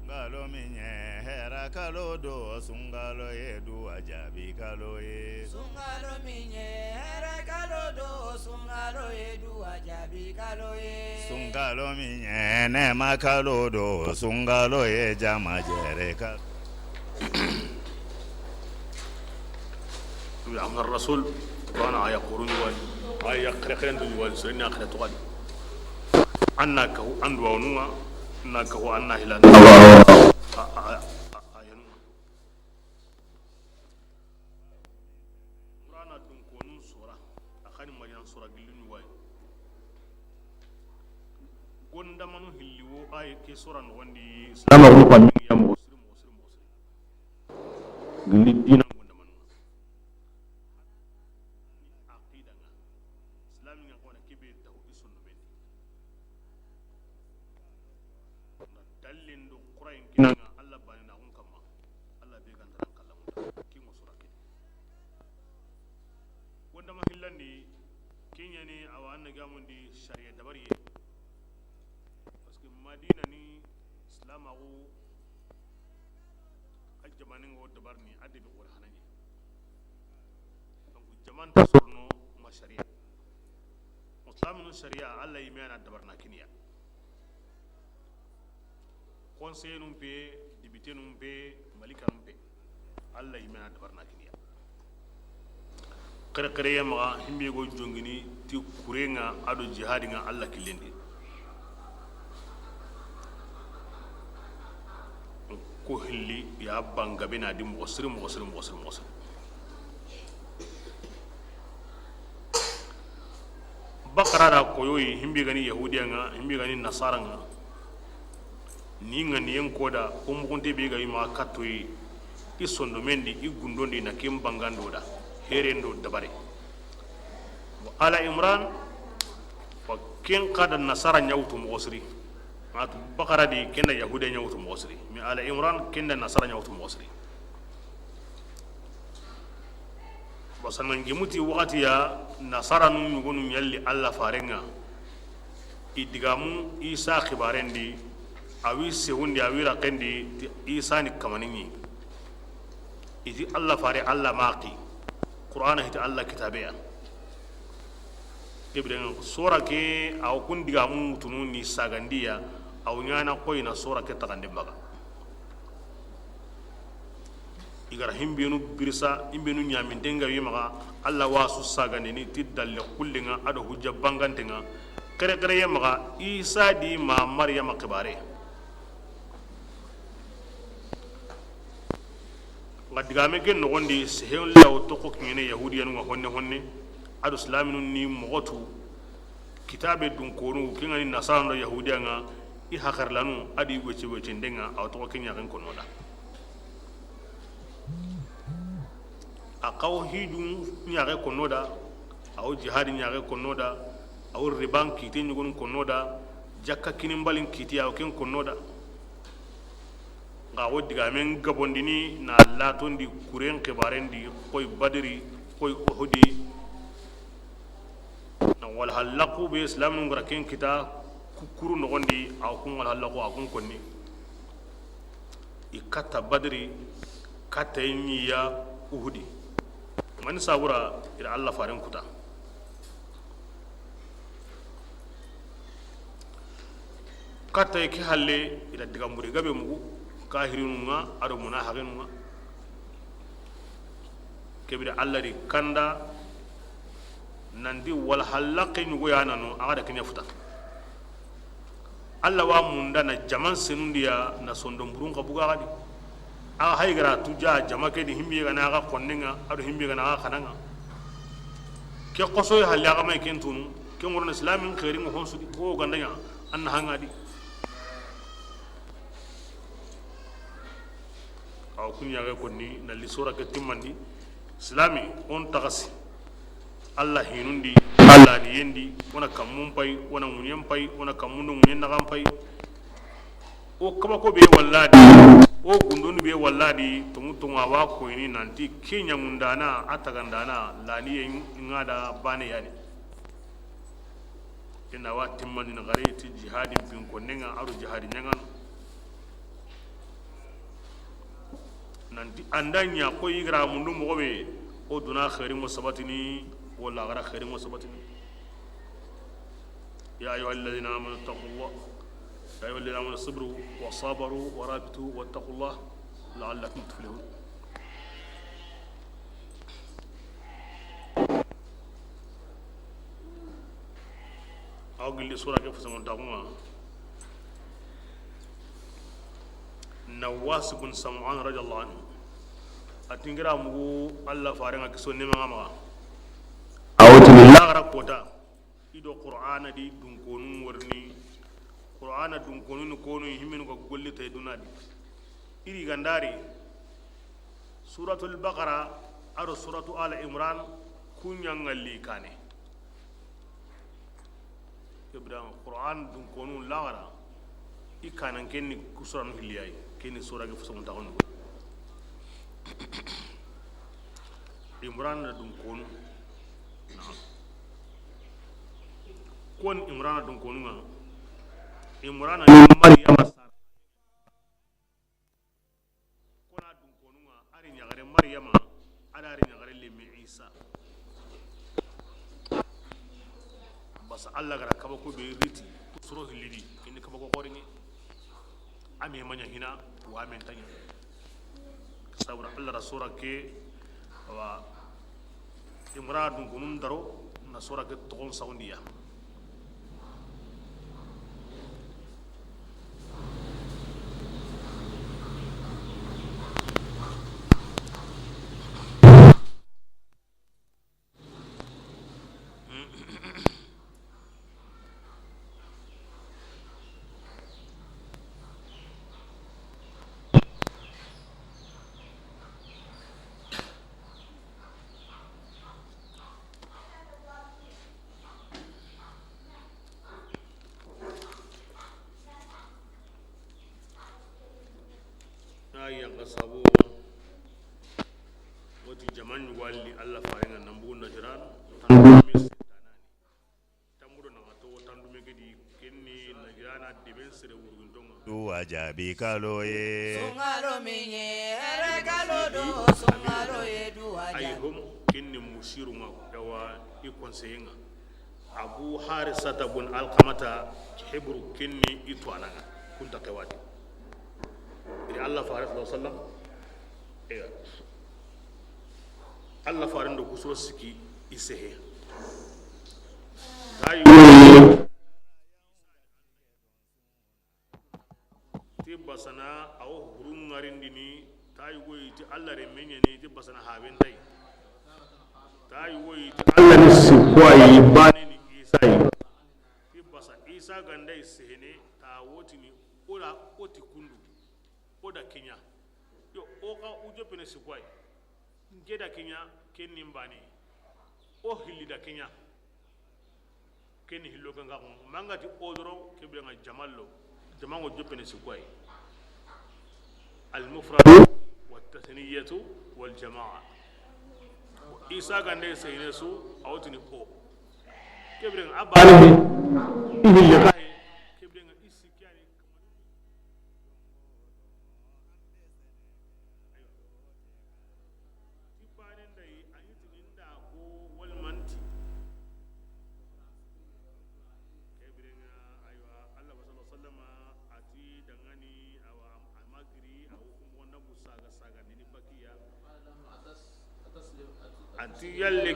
Sungalo minye hera kalo do sungalo yedu ajabi kalo ye Sungalo minye hera kalo do sungalo yedu ajabi kalo ye Sungalo minye nema kalo do sungalo ye jama jere kalo ya amar rasul bana aya qurun wal aya qirqan du wal sunna qiratu wal annaka andu wanuma naka wa anna hilana ayanu qur'ana dun konun sura akhani mariyan sura gilun way gonda manu hilliwo ay ke sura no wandi nama ko pan ya mo gili dina gonda manu aqida nga islami nga kona kibe taw isunno ben dallin do qur'an kinanga Allah bani na hun kama Allah be ganda ran kallam ki mo surake wanda ma hillandi kenya ne awa anna gamundi sharia dabari parce que madina ni islam ago ajamanin go dabarni adabi wala hanani donc jaman tasurno ma sharia muslimin sharia Allah yimena dabarna kiniya conseil num pe député num pe malika num pe Allah yimena dabarna kiniya kare kare yama himbe go jongini ti kurenga ado jihadi nga Allah kilendi ko hilli ya banga bena di muslim bakara da koyoyi himbe gani yahudiya nga himbe gani nasara nga ni nga ni en koda ko mo konte be ga yima katoyi i sondo mendi i gundondi na kem bangando da herendo dabare ala imran fa ken qada nasara nyawtu musri atu bakara di kenda yahudiya nyawtu musri mi ala imran kenda nasara nyawtu musri wasanan gemuti wakati ya nasara nun nyugonu yalli alla farenga idigamu isa khibarendi awi sewundi awi raqendi isa ni kamanini idi alla fare alla maqi qur'ana hita alla kitabiya ibren sura ke aw kun digamu tunun ni sagandiya aw nyana koyna sura ke tagandi maga igara himbenu birsa imbenu nyamindenga yemaga alla wasu sagani ni tiddalle kullinga ado hujja bangantenga kare kare yemaga isa di ma maryam kibare ngadigame gen no gondi sehen law to ko kine yahudiyan ngo honne ado islaminu ni mogotu kitabe dun kono kingani nasara yahudiyanga i hakarlanu adi wece ndenga aw to ko kinya kan kono da akaw hidun nyaare konoda aw jihad nyaare konoda aw riban kiti nyugun konoda jakka kinin balin kiti aw ken konoda nga wodiga men gabondini na latondi kuren kebarendi koy badri koy uhudi na wal halaqu bi islam ngra ken kita kuru no gondi aw kun wal halaqu akun konni ikata badri kata yiya uhudi man sabura ila Allah farin kuta kata ke halle ila diga muri gabe mugu kahirunga ado munafiqunga kebira Allah di kanda nandi wal halaqin goyanano aga da kenya futa Allah wa munda na jaman senundiya na sondon burun ka buga gadi aga haygara tuja jama ke di himbi ga na aga konninga ado himbi ga na aga kananga ke qoso ya halle aga may kentunu ke ngorna islamin khairin hon sudi ko gandanya an hangadi aw kunya ga konni na li sura ke timmandi islami on tagasi Allah hinundi Allah di yendi wana kamun pai wana munyen pai wana kamun munyen na pay o kama ko be walladi o gundonu be walladi tunga wa ko ni nanti kenya mundana atagandana lani ngada bane yani ina wa timmani na gareti jihadin bin konnenga aru jihadin nyangan nanti andanya ko yigra mundu mo be o duna khairin wasabatini wala gara khairin wasabatini ya ayyuhal ladina amanu taqullah ya ayyuhal ladina amanu sabru wa sabaru wa rabitu wattaqullah la'allakum tuflihun awgil sura ke fasamon taquma Nawas bin Sam'an radiyallahu anhu atingira mugu Allah farenga kiso nema ngama awti billah rakota ido qur'ana di dun konun warni qur'ana dun konun konu himmin ko golli tay dunadi iri gandari suratul baqara aro suratu ala imran kunyangalli kane ibrahim qur'an dun konun lawara ikanan kenni kusuran hiliyai kenni sura ge fusun tagon imran na dun konu kon imran na dun konu ma imran na maryam sar kona dun konu ma ari nyagare maryam ada ari nyagare le mi isa bas Allah gara kaba ko be riti kusuro hilidi kenni kaba ko qoringi ame manya hina wa amen tanya sabra Allah rasura ke wa imradun kunun daro na sura ke togon saundiya yang kasabu wati jaman wali Allah faringa nambu na jiran tambudo na to tandu megedi kenni na jirana deben sere wurgundonga du ajabi kaloye sungalo minye era kalodo sungalo ye du ajabi ay hum kenni musiru ma dawa i conseiller abu harisata bun alqamata hebru kenni itwana kunta tawadi Allah faris sallam Allah farin da kuso siki isehe tayi tibasana aw hurun ngarindini tayi goyi ti Allah re menye ne tibasana haben tayi goyi ti Allah ne sikwai bani ni isai tibasa isa ganda isehene ta woti ni ora oti kundu oda Kenya yo oka ujo pene sikwai ngeda Kenya kenni mbani o hilli da Kenya kenni hillo ganga mangati odoro kebe nga jamallo jamango jo pene sikwai al mufrad wa tathniyatu wal jamaa isa gande sayne su awtini ko kebe nga abali ihille kebe nga isikyani annabu saga saga nini bakiya anti yalle